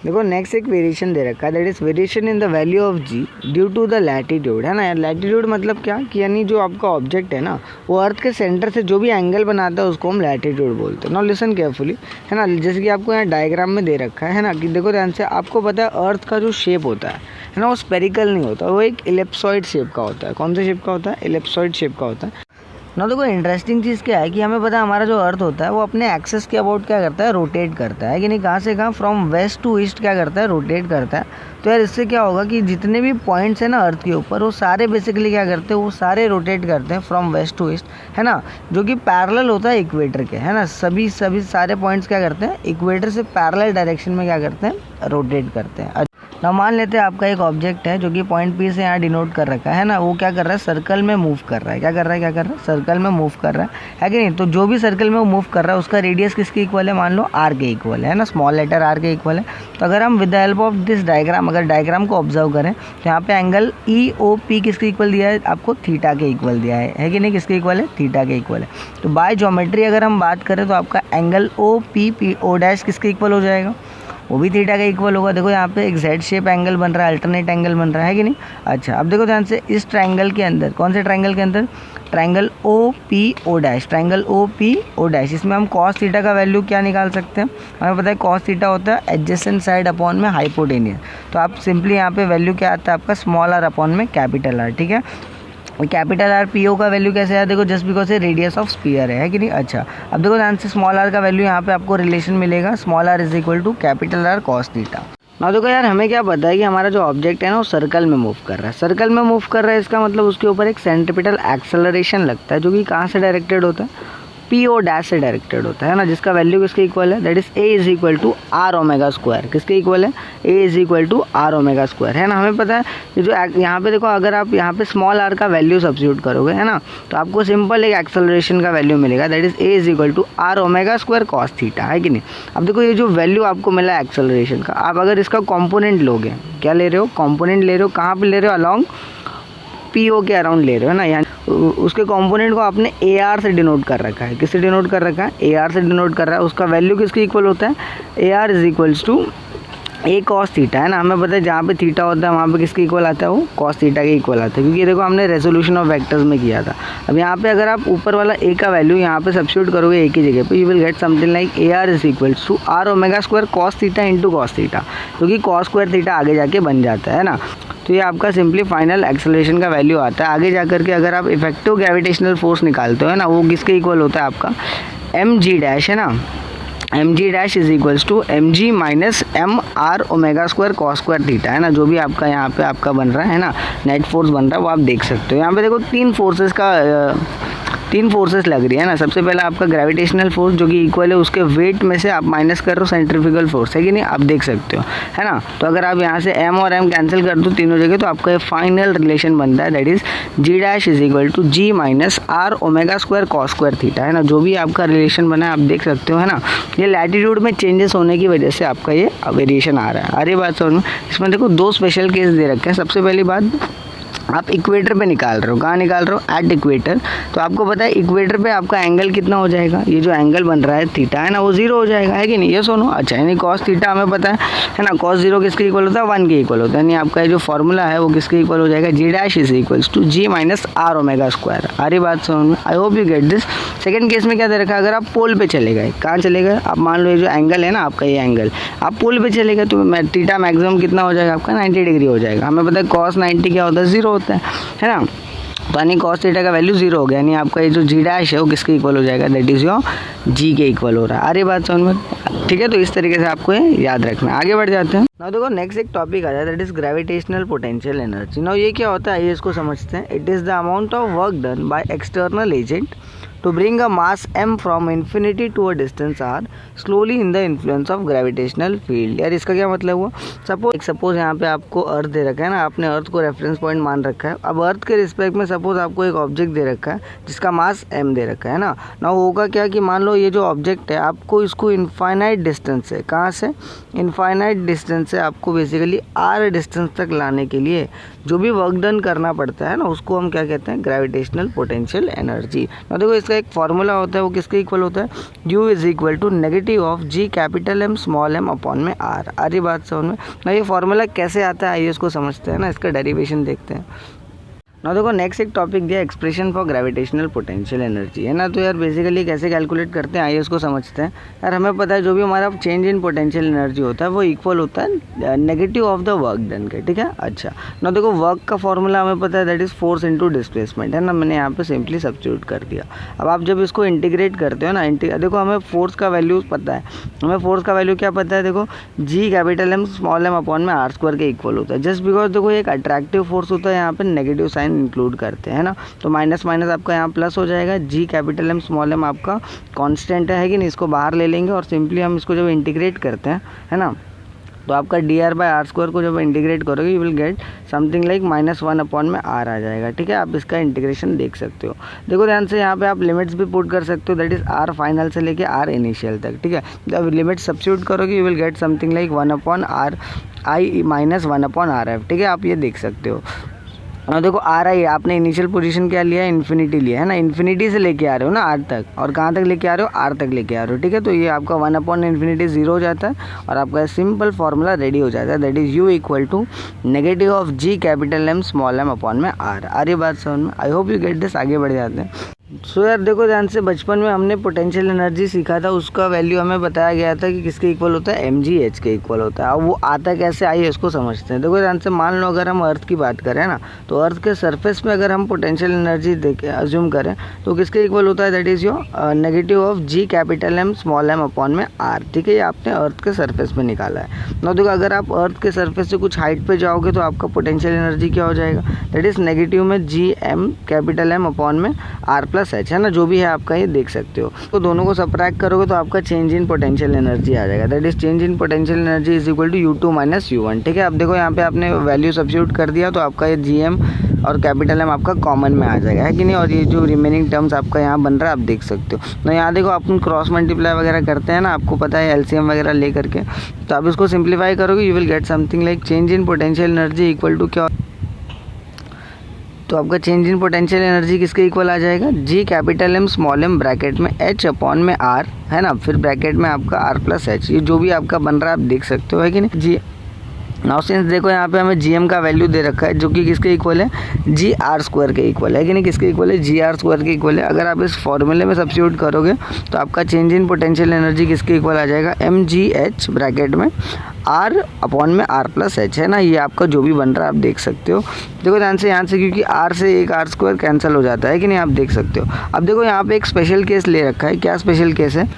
देखो नेक्स्ट एक वेरिएशन दे रखा है, that is variation in the value of g due to the latitude, है ना। यार लैटिट्यूड मतलब क्या, कि यानी जो आपका ऑब्जेक्ट है ना वो अर्थ के सेंटर से जो भी एंगल बनाता है उसको हम लैटिट्यूड बोलते हैं। नाउ लिसन केयरफुली, है ना, जैसे कि आपको यहाँ डायग्राम में दे रखा है ना, कि देखो ध्यान से, आपको पता है अर्थ का जो शेप होता है ना, वो स्पेरिकल नहीं होता, वो एक इलिप्सॉइड शेप का होता है। कौन से शेप का होता है, इलिप्सॉइड शेप का होता है ना। देखो इंटरेस्टिंग चीज़ क्या है कि हमें पता है हमारा जो अर्थ होता है वो अपने एक्सेस के अबाउट क्या करता है, रोटेट करता है कि नहीं। कहाँ से कहाँ, फ्रॉम वेस्ट टू ईस्ट क्या करता है, रोटेट करता है। तो यार इससे क्या होगा कि जितने भी पॉइंट्स हैं ना अर्थ के ऊपर, वो सारे बेसिकली क्या करते हैं, वो सारे रोटेट करते हैं फ्रॉम वेस्ट टू ईस्ट, है ना, जो कि पैरेलल होता है इक्वेटर के, है ना। सभी सारे पॉइंट्स क्या करते हैं, इक्वेटर से पैरेलल डायरेक्शन में क्या करते हैं, रोटेट करते हैं। ना मान लेते हैं आपका एक ऑब्जेक्ट है जो कि पॉइंट पी से यहाँ डिनोट कर रखा है ना, वो क्या कर रहा है, सर्कल में मूव कर रहा है। क्या कर रहा है, सर्कल में मूव कर रहा है कि नहीं। तो जो भी सर्कल में वो मूव कर रहा है उसका रेडियस किसके इक्वल है, मान लो आर के इक्वल है ना, स्मॉल लेटर आर के इक्वल है। तो अगर हम with the help of this diagram, अगर डायग्राम को ऑब्जर्व करें तो यहाँ पे एंगल ई ओ पी किसके इक्वल दिया है, आपको थीटा के इक्वल दिया है कि नहीं, किसके इक्वल है, थीटा के इक्वल है। तो बाय ज्योमेट्री अगर हम बात करें तो आपका angle O P P O dash किसके इक्वल हो जाएगा, वो भी थीटा का इक्वल होगा। देखो यहाँ पे एक जेड शेप एंगल बन रहा है, अल्टरनेट एंगल बन रहा है कि नहीं। अच्छा, अब देखो ध्यान से, इस ट्रायंगल के अंदर, कौन से ट्रायंगल के अंदर, triangle O P O dash, triangle O P O dash, इसमें हम कॉस थीटा का वैल्यू क्या निकाल सकते हैं, हमें पता है कॉस थीटा होता है एडजेसेंट साइड अपॉन में हाइपोटेनियस। तो आप सिंपली यहाँ पे वैल्यू क्या आता है आपका, स्मॉल आर अपॉन में कैपिटल आर, ठीक है। कैपिटल आर पी ओ का वैल्यू कैसे है, देखो जस्ट बिकॉज ये रेडियस ऑफ स्फीयर है कि नहीं। अच्छा, अब देखो ध्यान से, स्मॉल आर का वैल्यू यहाँ पे आपको रिलेशन मिलेगा, small R is equal to capital R cos theta. ना देखो यार, हमें क्या पता है कि हमारा जो ऑब्जेक्ट है ना वो सर्कल में मूव कर रहा है। सर्कल में मूव कर रहा है, इसका मतलब उसके ऊपर एक सेंट्रीपिटल एक्सेलरेशन लगता है जो कि कहाँ से डायरेक्टेड होता है, पी ओ डैश से डायरेक्टेड होता है ना, जिसका वैल्यू किसके इक्वल है, that is A is equal to R omega square. किसके इक्वल है, A is equal to R omega square, है ना। हमें पता है ये जो यहाँ पे देखो, अगर आप यहाँ पे स्मॉल आर का वैल्यू सब्स्टिट्यूट करोगे, है ना, तो आपको सिंपल एक एक्सेलरेशन का वैल्यू मिलेगा, that is A is equal to R omega square cos theta, है कि नहीं। अब देखो ये जो वैल्यू आपको मिला है एक्सेलरेशन का, आप अगर इसका कॉम्पोनेंट लोगे, क्या ले रहे हो, कॉम्पोनेंट ले रहे हो, कहाँ पे ले रहे हो, अलॉन्ग पी ओ के अराउंड ले रहे हो ना, यहाँ उसके कंपोनेंट को आपने ए आर से डिनोट कर रखा है। किससे डिनोट कर रखा है, ए आर से डिनोट कर रहा है। उसका वैल्यू किसके इक्वल होता है, A R is equals to A cos theta, है ना। हमें पता है जहाँ पे थीटा होता है वहाँ पे किसके इक्वल आता है, वो कॉस थीटा के इक्वल आता है, क्योंकि देखो हमने रेजोल्यूशन ऑफ वेक्टर्स में किया था। अब यहाँ पे अगर आप ऊपर वाला ए का वैल्यू यहाँ पे सब्स्टिट्यूट करोगे ए की जगह पे, you will get something like A R is equals to R omega square cos theta into cos theta, क्योंकि कॉस स्क्वायर थीटा आगे जाके बन जाता है ना। तो ये आपका सिंपली फाइनल एक्सेलरेशन का वैल्यू आता है। आगे जा करके अगर आप इफेक्टिव ग्रेविटेशनल फोर्स निकालते हो ना, वो किसके इक्वल होता है आपका, एम जी डैश, है ना, M G dash is equals to M G minus M R omega square cos square theta, है ना। जो भी आपका यहाँ पे आपका बन रहा है ना, नेट फोर्स बन रहा है, वो आप देख सकते हो। यहाँ पे देखो तीन फोर्सेस लग रही है ना। सबसे पहला आपका ग्रेविटेशनल फोर्स जो कि इक्वल है उसके वेट में से आप माइनस कर रहे हो सेंट्रीफ्यूगल फोर्स, है कि नहीं, आप देख सकते हो, है ना। तो अगर आप यहाँ से एम और एम कैंसिल कर दो तीनों जगह, तो आपका ये फाइनल रिलेशन बनता है, that is G dash is equal to G minus R omega square cos square theta, है ना। जो भी आपका रिलेशन बना है आप देख सकते हो, है ना। ये लैटिट्यूड में चेंजेस होने की वजह से आपका ये वेरिएशन आ रहा है। अरे बात समझ में, इसमें देखो दो स्पेशल केस दे रखे हैं। सबसे पहली बात, आप इक्वेटर पे निकाल रहे हो, कहाँ निकाल रहे हो, एट इक्वेटर। तो आपको पता है इक्वेटर पे आपका एंगल कितना हो जाएगा, ये जो एंगल बन रहा है थीटा, है ना, वो जीरो हो जाएगा, है कि नहीं, ये सुनो। अच्छा, यानी कॉस थीटा हमें पता है ना, कॉस जीरो किसके इक्वल होता है, 1 के इक्वल होता है। यानी आपका जो फॉर्मूला है वो किसके इक्वल हो जाएगा, G dash is equals to G minus R omega square. अरे बात समझ में, I hope you get this. Second case में क्या दे रखा है, अगर आप पोल पे चले गए, कहाँ चले गए, आप मान लो ये जो एंगल है ना आपका, ये एंगल आप पोल पे चले गए, तो थीटा मैक्सिमम कितना हो जाएगा आपका, 90 डिग्री हो जाएगा। हमें पता है कॉस 90 क्या होता है, जीरो होता है ना। तो यानी कॉस थीटा का वैल्यू जीरो हो गया, यानी आपका ये जो जी डैश है वो किसके इक्वल हो जाएगा, दैट इज योर जी के इक्वल हो रहा है। अरे बात समझ में, ठीक है। तो इस तरीके से आपको ये याद रखना है। आगे बढ़ जाते हैं। ना देखो नेक्स्ट एक टॉपिक आ जाता है, that is gravitational potential energy. ना ये क्या होता है, ये इसको समझते हैं। It is the amount of work done by external agent to bring a mass m from infinity to a distance r slowly in the influence of gravitational field। यार इसका क्या मतलब हुआ, सपोज यहाँ पे आपको अर्थ दे रखा है ना, आपने अर्थ को रेफरेंस पॉइंट मान रखा है। अब अर्थ के रिस्पेक्ट में सपोज आपको एक ऑब्जेक्ट दे रखा है जिसका मास m दे रखा है ना। होगा क्या कि मान लो ये जो ऑब्जेक्ट है आपको इसको इनफाइनाइट डिस्टेंस से, कहाँ से, इनफाइनाइट डिस्टेंस से आपको बेसिकली r डिस्टेंस तक लाने के लिए जो भी वर्क डन करना पड़ता है ना, उसको हम क्या कहते हैं, ग्रेविटेशनल पोटेंशियल एनर्जी। देखो इसका एक फॉर्मूला होता है, वो किसके इक्वल होता है, U is equal to negative of G capital M small m upon में R। अरे बात समझ में। ना ये फॉर्मूला कैसे आता है, आइए इसको समझते हैं ना, इसका डेरिवेशन देखते हैं। ना देखो नेक्स्ट एक टॉपिक दिया, expression for gravitational potential energy, है ना। तो यार बेसिकली कैसे कैलकुलेट करते हैं, आइए इसको समझते हैं। यार हमें पता है जो भी हमारा चेंज इन पोटेंशियल एनर्जी होता है वो इक्वल होता है negative of the work done के, ठीक है। अच्छा, ना देखो वर्क का फॉर्मूला हमें पता है, that is force into displacement, है ना। मैंने यहाँ पे सिंपली सब्स्टिट्यूट कर दिया। अब आप जब इसको इंटीग्रेट करते हो ना, देखो हमें फोर्स का वैल्यू पता है, हमें फोर्स का वैल्यू क्या पता है, देखो G capital M small m upon में R स्क्वायर के इक्वल होता है। जस्ट बिकॉज देखो एक अट्रैक्टिव फोर्स होता है, यहाँ पे नेगेटिव साइन इंक्लूड करते हैं ना, तो माइनस माइनस आपका यहाँ प्लस हो जाएगा। जी कैपिटल M स्मॉल m आपका कांस्टेंट है कि नहीं, इसको बाहर ले लेंगे और सिंपली हम इसको जब इंटीग्रेट करते हैं, है ना, तो आपका dr/r² को जब इंटीग्रेट करोगे you will get something like -1/r आ जाएगा। ठीक है, आप इसका इंटीग्रेशन देख सकते हो। देखो ध्यान से, यहाँ पे आप लिमिट्स भी पुट कर सकते हो, दैट इज r फाइनल से लेके r इनिशियल तक। ठीक है, जब लिमिट सब्स्टिट्यूट करोगे you will get something like 1/r i -1/rf। ठीक है, आप ये देख सकते हो। और देखो आ रहा है, आपने इनिशियल पोजीशन क्या लिया है, इन्फिनिटी लिया है ना, इन्फिनिटी से लेके आ रहे हो ना आर तक, और कहाँ तक लेके आ रहे हो, आर तक लेके आ रहे हो। ठीक है, तो ये आपका 1/∞ 0 हो जाता है और आपका सिंपल फार्मूला रेडी हो जाता है, दैट इज u = (G∑m/m/r)। आ रही बात समझ में? I hope you get this. आगे बढ़ जाते हैं। सो यार देखो ध्यान से, बचपन में हमने पोटेंशियल एनर्जी सीखा था, उसका वैल्यू हमें बताया गया था कि किसके इक्वल होता है, mgh के इक्वल होता है। अब वो आता कैसे, आइए इसको समझते हैं। देखो ध्यान से, मान लो अगर हम अर्थ की बात करें ना, तो अर्थ के सरफेस में अगर हम पोटेंशियल एनर्जी देखें, अज्यूम करें, तो किसके इक्वल होता है, दैट इज योर (G∑m/m/r)। ठीक है, ये आपने अर्थ के सरफेस पे निकाला है ना। देखो अगर आप अर्थ के सरफेस से कुछ हाइट पे जाओगे तो आपका पोटेंशियल एनर्जी क्या हो जाएगा, दैट इज नेगेटिव में (Gm/m/r+h) है ना, जो भी है आपका, ये देख सकते हो। तो दोनों को सबट्रैक्ट करोगे तो आपका चेंज इन पोटेंशियल एनर्जी आ जाएगा, that is change in potential energy is equal to U2 - U1। ठीक है, अब देखो यहाँ पे आपने वैल्यू सब्स्टिट्यूट कर दिया तो आपका ये Gm और M आपका कॉमन में आ जाएगा, है कि नहीं। और ये जो रिमेनिंग टर्म्स आपका यहाँ बन रहा है आप देख सकते हो। तो यहाँ देखो अपन क्रॉस मल्टीप्लाई वगैरह करते हैं ना, आपको पता है LCM वगैरह ले करके, तो आप इसको सिंप्लीफाई करोगे you will get something like change in potential energy equal to क्या, तो आपका चेंज इन पोटेंशियल एनर्जी किसके इक्वल आ जाएगा, G∑M ब्रैकेट में h/r है ना, फिर ब्रैकेट में आपका r+h, ये जो भी आपका बन रहा है आप देख सकते हो, है कि नहीं। जी नाउ सिंस देखो यहाँ पे हमें Gm का वैल्यू दे रखा है जो कि किसके इक्वल है, Gr² के इक्वल है कि नहीं, किसके इक्वल है, Gr² के इक्वल है। अगर आप इस फॉर्मूले में सब्स्टिट्यूट करोगे तो आपका चेंज इन पोटेंशियल एनर्जी किसके इक्वल आ जाएगा, mgh ब्रैकेट में r/r+h है ना, ये आपका जो भी बन रहा है आप देख सकते हो। देखो ध्यान से, यहाँ से क्योंकि r से एक r² कैंसिल हो जाता है कि नहीं, आप देख सकते हो। अब देखो यहाँ पे एक स्पेशल केस ले रखा है, क्या स्पेशल केस है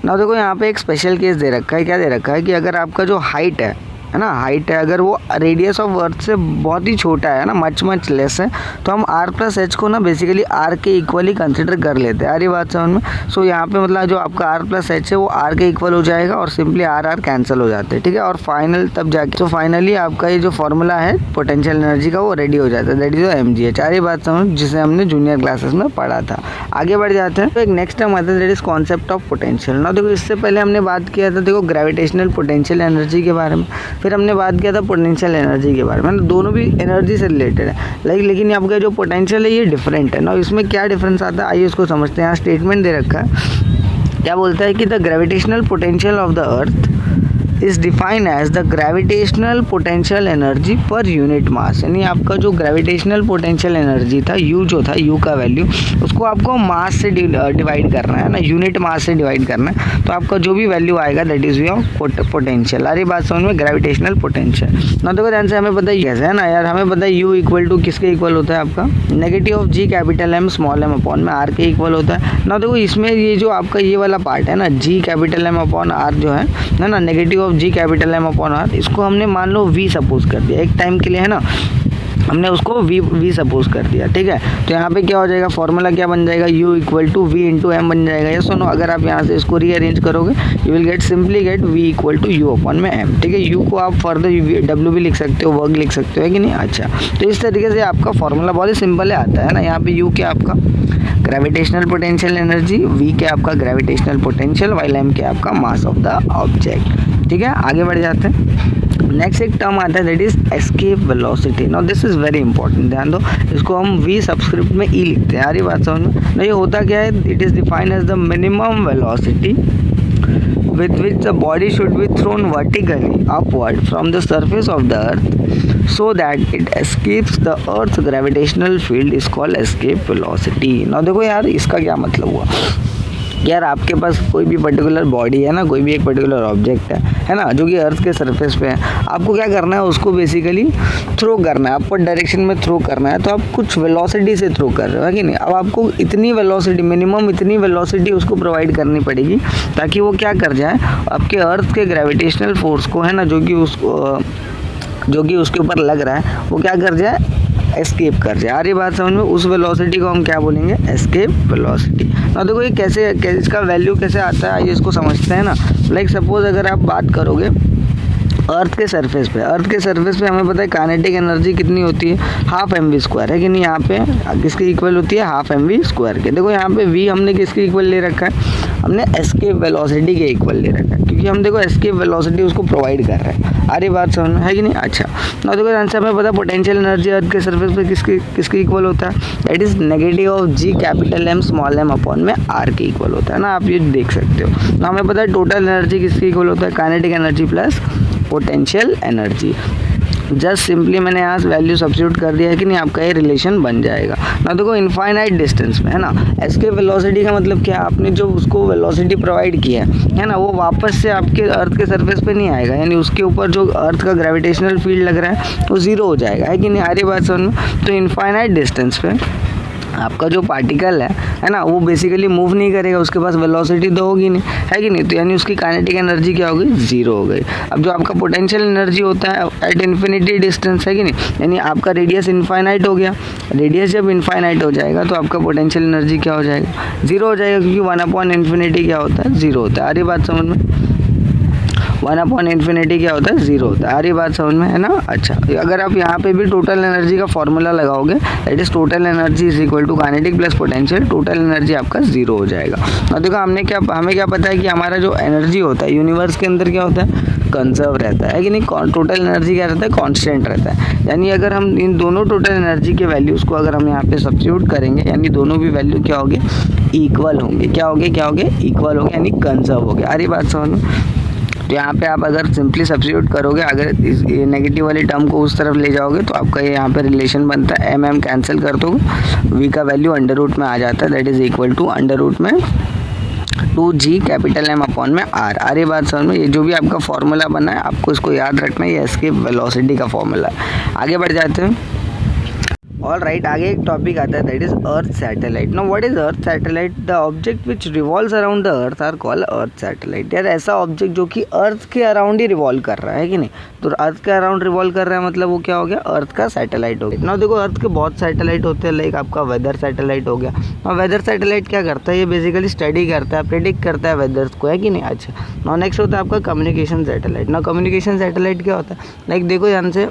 ना, देखो यहाँ पे एक स्पेशल केस दे रखा है, क्या दे रखा है कि अगर आपका जो हाइट है ना, हाइट है, अगर वो रेडियस ऑफ अर्थ से बहुत ही छोटा है ना, मच लेस है, तो हम r+h को ना बेसिकली r के इक्वल ही कंसिडर कर लेते हैं। अरे बात समझ में। सो यहाँ पे मतलब जो आपका r+h है वो r के इक्वल हो जाएगा और सिंपली r कैंसिल हो जाते हैं। ठीक है, और फाइनल तब जाके तो फाइनली आपका ये जो फॉर्मूला है पोटेंशियल एनर्जी का वो रेडी हो जाता है, दैट इज mgh। अरे बात समझ, जिसे हमने जूनियर क्लासेस में पढ़ा था। आगे बढ़ जाते हैं, तो एक नेक्स्ट टर्म आता है that is concept of potential. ना देखो इससे पहले हमने बात किया था देखो ग्रेविटेशनल पोटेंशियल एनर्जी के बारे में, फिर हमने बात किया था पोटेंशियल एनर्जी के बारे में, दोनों भी एनर्जी से रिलेटेड है, लेकिन आपका जो पोटेंशियल है ये डिफरेंट है ना। इसमें क्या डिफरेंस आता है, आइए उसको समझते हैं। यहाँ स्टेटमेंट दे रखा है, क्या बोलता है कि the gravitational potential of the earth is defined as the gravitational potential energy per unit mass. यानी आपका जो ग्रेविटेशनल पोटेंशियल एनर्जी था, यू जो था, यू का वैल्यू, उसको आपको मास से डिवाइड करना है ना, यूनिट मास से डिवाइड करना है, तो आपका जो भी वैल्यू आएगा दैट इज योर पोटेंशियल। अरे बात समझ में, ग्रेविटेशनल पोटेंशियल ना। देखो ध्यान से, हमें पता है कैसे है ना यार, हमें पता है यू इक्वल टू किसके इक्वल होता है आपका, नेगेटिव ऑफ G∑m/m/r के इक्वल होता है ना। देखो इसमें ये जो आपका ये वाला पार्ट है ना, G∑m/r जो है ना, नेगेटिव G∑m/r, इसको हमने मान लो v सपोज कर दिया एक टाइम के लिए, है ना, हमने उसको v सपोज कर दिया। ठीक है, तो यहाँ पे क्या हो जाएगा, फॉर्मूला क्या बन जाएगा, u = v × m बन जाएगा। ये सुनो, अगर आप यहाँ से इसको रीअरेंज करोगे you will gate simply get v = u/m। ठीक है, u को आप फर्दर w भी लिख सकते हो, वर्ग लिख सकते हो, है कि नहीं। अच्छा, तो इस तरीके से आपका फॉर्मूला बहुत ही सिंपल है, आता है ना। यहाँ पे u क्या आपका ग्रेविटेशनल पोटेंशियल एनर्जी, v क्या आपका ग्रेविटेशनल पोटेंशियल, वाइल m क्या आपका मास ऑफ द ऑब्जेक्ट। ठीक है, आगे बढ़ जाते हैं। नेक्स्ट एक टर्म आता है that is escape velocity. Now this is very important, ध्यान दो, इसको हम v सबस्क्रिप्ट में e लिखते हैं। यार ये बात समझ में ना, ये होता क्या है, it is defined as the minimum velocity with which the body should be thrown vertically upward from the surface of the earth so that it escapes the earth's gravitational field is called escape velocity। now देखो यार इसका क्या मतलब हुआ, यार आपके पास कोई भी पर्टिकुलर बॉडी है ना, कोई भी एक पर्टिकुलर ऑब्जेक्ट है ना, जो कि अर्थ के सरफेस पे है, आपको क्या करना है, उसको बेसिकली थ्रो करना है, अपवर्ड डायरेक्शन में थ्रो करना है, तो आप कुछ वेलोसिटी से थ्रो कर रहे हो, है कि नहीं। अब आपको इतनी वेलोसिटी, मिनिमम इतनी वेलोसिटी उसको प्रोवाइड करनी पड़ेगी ताकि वो क्या कर जाए, आपके अर्थ के ग्रेविटेशनल फोर्स को, है ना, जो कि उसके ऊपर लग रहा है, वो क्या कर जाए, एस्केप कर जाए। यार ये बात समझ में, उस वेलोसिटी को हम क्या बोलेंगे, एस्केप वेलोसिटी। ना देखो ये कैसे इसका वैल्यू कैसे आता है, आइए इसको समझते हैं ना। लाइक सपोज अगर आप बात करोगे अर्थ के सरफेस पे हमें पता है काइनेटिक एनर्जी कितनी होती है, हाफ mv² है कि नहीं। यहाँ पे किसके इक्वल होती है, हाफ mv² के। देखो यहाँ पे v हमने किसके इक्वल ले रखा है, हमने एस्केप वेलोसिटी के इक्वल ले रखा है, क्योंकि हम देखो एस्केप वेलोसिटी उसको प्रोवाइड कर रहे हैं। अरे बात समझ में है कि नहीं। अच्छा ना देखो आंसर हमें पता है पोटेंशियल एनर्जी अर्थ के सरफेस पे किसके इक्वल होता है, that is negative of g capital M small m upon में r के इक्वल होता है ना। आप ये देख सकते हो ना। हमें पता है टोटल एनर्जी किसके इक्वल होता है, kinetic energy plus potential energy. Just simply मैंने यहाँ वैल्यू सब्स्टिट्यूट कर दिया है कि नहीं, आपका ये रिलेशन बन जाएगा ना। देखो इनफाइनाइट डिस्टेंस में है ना, एस्केप वेलोसिटी का मतलब क्या, आपने जो उसको वेलोसिटी प्रोवाइड किया है ना, वो वापस से आपके अर्थ के सरफेस पे नहीं आएगा, यानी उसके ऊपर जो अर्थ का ग्रेविटेशनल फील्ड लग रहा है वो ज़ीरो हो जाएगा, है कि नहीं। आरी बात समझ में। तो इनफाइनाइट डिस्टेंस पे आपका जो पार्टिकल है ना, वो बेसिकली मूव नहीं करेगा, उसके पास वेलोसिटी तो होगी नहीं, है कि नहीं। तो यानी उसकी काइनेटिक एनर्जी क्या हो गई, ज़ीरो हो गई। अब जो आपका पोटेंशियल एनर्जी होता है एट इन्फिनिटी डिस्टेंस, है कि नहीं, यानी आपका रेडियस इनफाइनाइट हो गया। रेडियस जब इनफाइनाइट हो जाएगा तो आपका पोटेंशियल एनर्जी क्या हो जाएगा, ज़ीरो हो जाएगा, क्योंकि 1/∞ क्या होता है, ज़ीरो होता है। आ रही बात समझ में, 1/∞ क्या होता है, ज़ीरो होता है। आ रही बात समझ में है ना। अच्छा अगर आप यहाँ पे भी टोटल एनर्जी का फॉर्मूला लगाओगे, that is total energy is equal to kinetic plus potential, total energy आपका ज़ीरो हो जाएगा। और देखो हमें क्या पता है कि हमारा जो एनर्जी होता है यूनिवर्स के अंदर क्या होता है, कंजर्व रहता है कि नहीं। टोटल एनर्जी क्या रहता है, कांस्टेंट रहता है। यानी अगर हम इन दोनों टोटल एनर्जी के वैल्यूज़ को अगर हम यहाँ पे सब्स्टिट्यूट करेंगे, यानी दोनों भी वैल्यू क्या होंगे, इक्वल होंगे। क्या होंगे इक्वल होंगे, यानी कंजर्व हो गया। आ रही बात समझ में। तो यहाँ पे आप अगर सिंपली सब्स्टिट्यूट करोगे, अगर इस नेगेटिव वाली टर्म को उस तरफ ले जाओगे तो आपका ये यहाँ पे रिलेशन बनता है, m कैंसिल कर दो, v का वैल्यू अंडर रूट में आ जाता है, that is equal to under root में 2g कैपिटल M अपॉन में r। आ रही बात समझ में। ये जो भी आपका फॉर्मूला बना है आपको इसको याद रखना है, ये एस्केप वेलोसिटी का फॉर्मूला है। आगे बढ़ जाते हैं। ऑल राइट, आगे एक टॉपिक आता है, that is earth satellite. Now what is earth satellite, the object which revolves around the earth are called earth satellite. यार ऐसा ऑब्जेक्ट जो कि अर्थ के अराउंड ही रिवॉल्व कर रहा है कि नहीं, तो अर्थ के अराउंड रिवॉल्व कर रहा है मतलब वो क्या हो गया, अर्थ का सैटेलाइट हो गया। नाउ देखो अर्थ के बहुत सैटेलाइट होते हैं, लाइक आपका वेदर सैटेलाइट हो गया। और वेदर सैटेलाइट क्या करता है, ये बेसिकली स्टडी करता है, प्रेडिक्ट करता है वेदर को, है कि नहीं। अच्छा नाउ नेक्स्ट होता है आपका communication satellite. Now communication satellite क्या होता है, लाइक देखो यहाँ से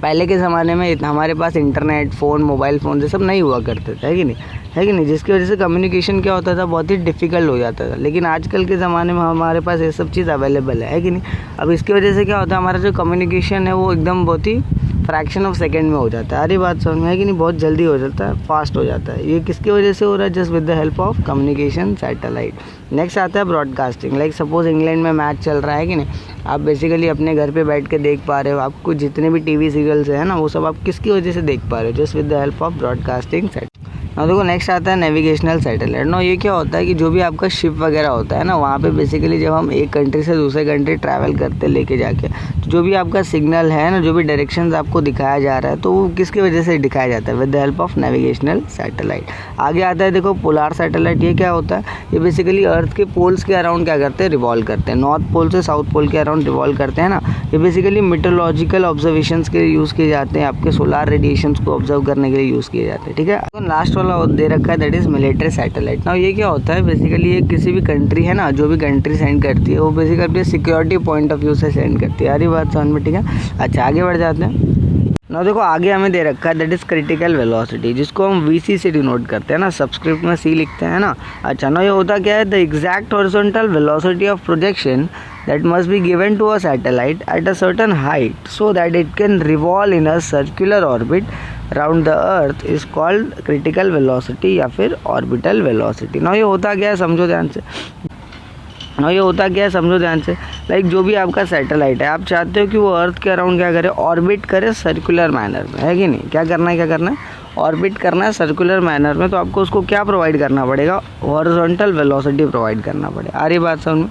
पहले के ज़माने में हमारे पास इंटरनेट, फ़ोन, मोबाइल फ़ोन ये सब नहीं हुआ करते थे, है कि नहीं, जिसकी वजह से कम्युनिकेशन क्या होता था, बहुत ही डिफ़िकल्ट हो जाता था। लेकिन आजकल के ज़माने में हमारे पास ये सब चीज़ अवेलेबल है कि नहीं। अब इसकी वजह से क्या होता है, हमारा जो कम्युनिकेशन है वो एकदम बहुत ही फ्रैक्शन ऑफ सेकेंड में हो जाता है। अरे बात समझ में है कि नहीं, बहुत जल्दी हो जाता है, फास्ट हो जाता है। ये किसकी वजह से हो रहा है, just with the help of communication satellite. Next आता है ब्रॉडकास्टिंग। लाइक सपोज इंग्लैंड में मैच चल रहा है कि नहीं, आप बेसिकली अपने घर पे बैठ के देख पा रहे हो, आपको जितने भी टीवी सीरियल्स है ना वो सब आप किसकी वजह से देख पा रहे हो, just with the help of broadcasting satellite. ना देखो नेक्स्ट आता है नेविगेशनल सैटेलाइट। ना ये क्या होता है कि जो भी आपका शिप वगैरह होता है ना, वहाँ पे बेसिकली जब हम एक कंट्री से दूसरे कंट्री ट्रैवल करते लेके जाके, तो जो भी आपका सिग्नल है ना, जो भी डायरेक्शंस आपको दिखाया जा रहा है, तो वो किसकी वजह से दिखाया जाता है, with the help of navigational satellite. आगे आता है देखो पोलार सैटेलाइट। ये क्या होता है, ये बेसिकली अर्थ के पोल्स के अराउंड क्या करते हैं, रिवॉल्व करते हैं। नॉर्थ पोल से साउथ पोल के अराउंड रिवॉल्व करते हैं ना। ये बेसिकली मीटरोलॉजिकल ऑब्जर्वेशंस के लिए यूज़ किए जाते हैं, आपके सोलार रेडिएशंस को ऑब्जर्व करने के लिए यूज़ किए जाते हैं, ठीक है। तो लास्ट वाला दे रखा है, दैट इज मिलिट्री सैटेलाइट। ना ये क्या होता है, बेसिकली ये किसी भी कंट्री है ना, जो भी कंट्री सेंड करती है वो बेसिकली अपने सिक्योरिटी पॉइंट ऑफ व्यू से सेंड करती है। यार ये बात समझ में, ठीक है। अच्छा आगे बढ़ जाते हैं। ना देखो आगे हमें दे रखा है, दैट इज क्रिटिकल वेलोसिटी, जिसको हम VC से डिनोट करते हैं ना, सबस्क्रिप्ट में C लिखते हैं ना। अच्छा ना ये होता क्या है, the exact horizontal velocity of projection that must be given to a satellite at a certain height so that it can revolve in a circular orbit around the earth is called critical velocity या फिर orbital velocity। ना ये होता क्या है, समझो ध्यान से। लाइक जो भी आपका सैटेलाइट है, आप चाहते हो कि वो अर्थ के अराउंड क्या करे, ऑर्बिट करे सर्कुलर मैनर में, है कि नहीं। क्या करना है, ऑर्बिट करना है सर्कुलर मैनर में। तो आपको उसको क्या प्रोवाइड करना पड़ेगा, हॉरिजॉन्टल वेलोसिटी प्रोवाइड करना पड़ेगा। आ रही बात समझ में,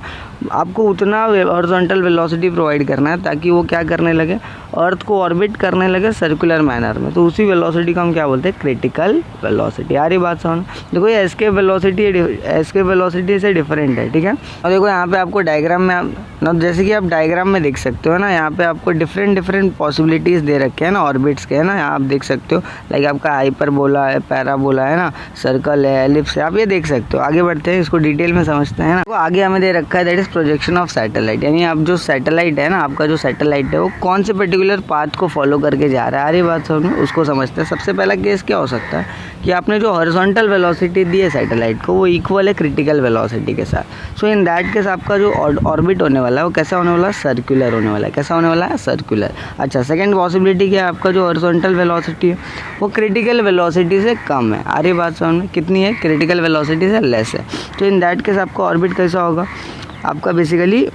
आपको उतना हॉरिजॉन्टल वेलोसिटी प्रोवाइड करना है ताकि वो क्या करने लगे, अर्थ को ऑर्बिट करने लगे सर्कुलर मैनर में। तो उसी वेलोसिटी को हम क्या बोलते हैं, क्रिटिकल वेलोसिटी। आ रही बात समझ। देखो ये एस्केप वेलोसिटी से डिफरेंट है, ठीक है। और देखो यहाँ पे आपको डायग्राम में जैसे कि आप डायग्राम में देख सकते हो ना, यहाँ पे आपको डिफरेंट पॉसिबिलिटीज़ दे रखे हैं ना ऑर्बिट्स के, है ना। यहाँ आप देख सकते हो, लाइक आपका हाइपरबोला है, पैराबोला है ना, सर्कल है, एलिप्स है, आप ये देख सकते हो। आगे बढ़ते हैं, इसको डिटेल में समझते हैं ना। तो आगे हमें दे रखा है that is projection of satellite, यानी आप जो सैटेलाइट है ना, आपका जो सैटेलाइट है वो कौन से पर्टिकुलर पाथ को फॉलो करके जा रहा है, आ रही बात समझ में, उसको समझते हैं। सबसे पहला केस क्या हो सकता है कि आपने जो हॉरिजॉन्टल वेलोसिटी दी है सैटेलाइट को वो इक्वल है क्रिटिकल वेलोसिटी के साथ। सो इन दैट केस आपका जो ऑर्बिट होने वाला है वो कैसा होने वाला है, सर्कुलर होने वाला है। कैसा होने वाला है, सर्कुलर। अच्छा, सेकंड पॉसिबिलिटी क्या है, आपका जो हॉरिजॉन्टल वेलोसिटी है वो क्रिटिकल वेलोसिटी से कम है। आ रही बात समझ में, कितनी है, क्रिटिकल वेलोसिटी से लेस है। तो इन दैट केस आपका ऑर्बिट कैसा होगा, आपका बेसिकली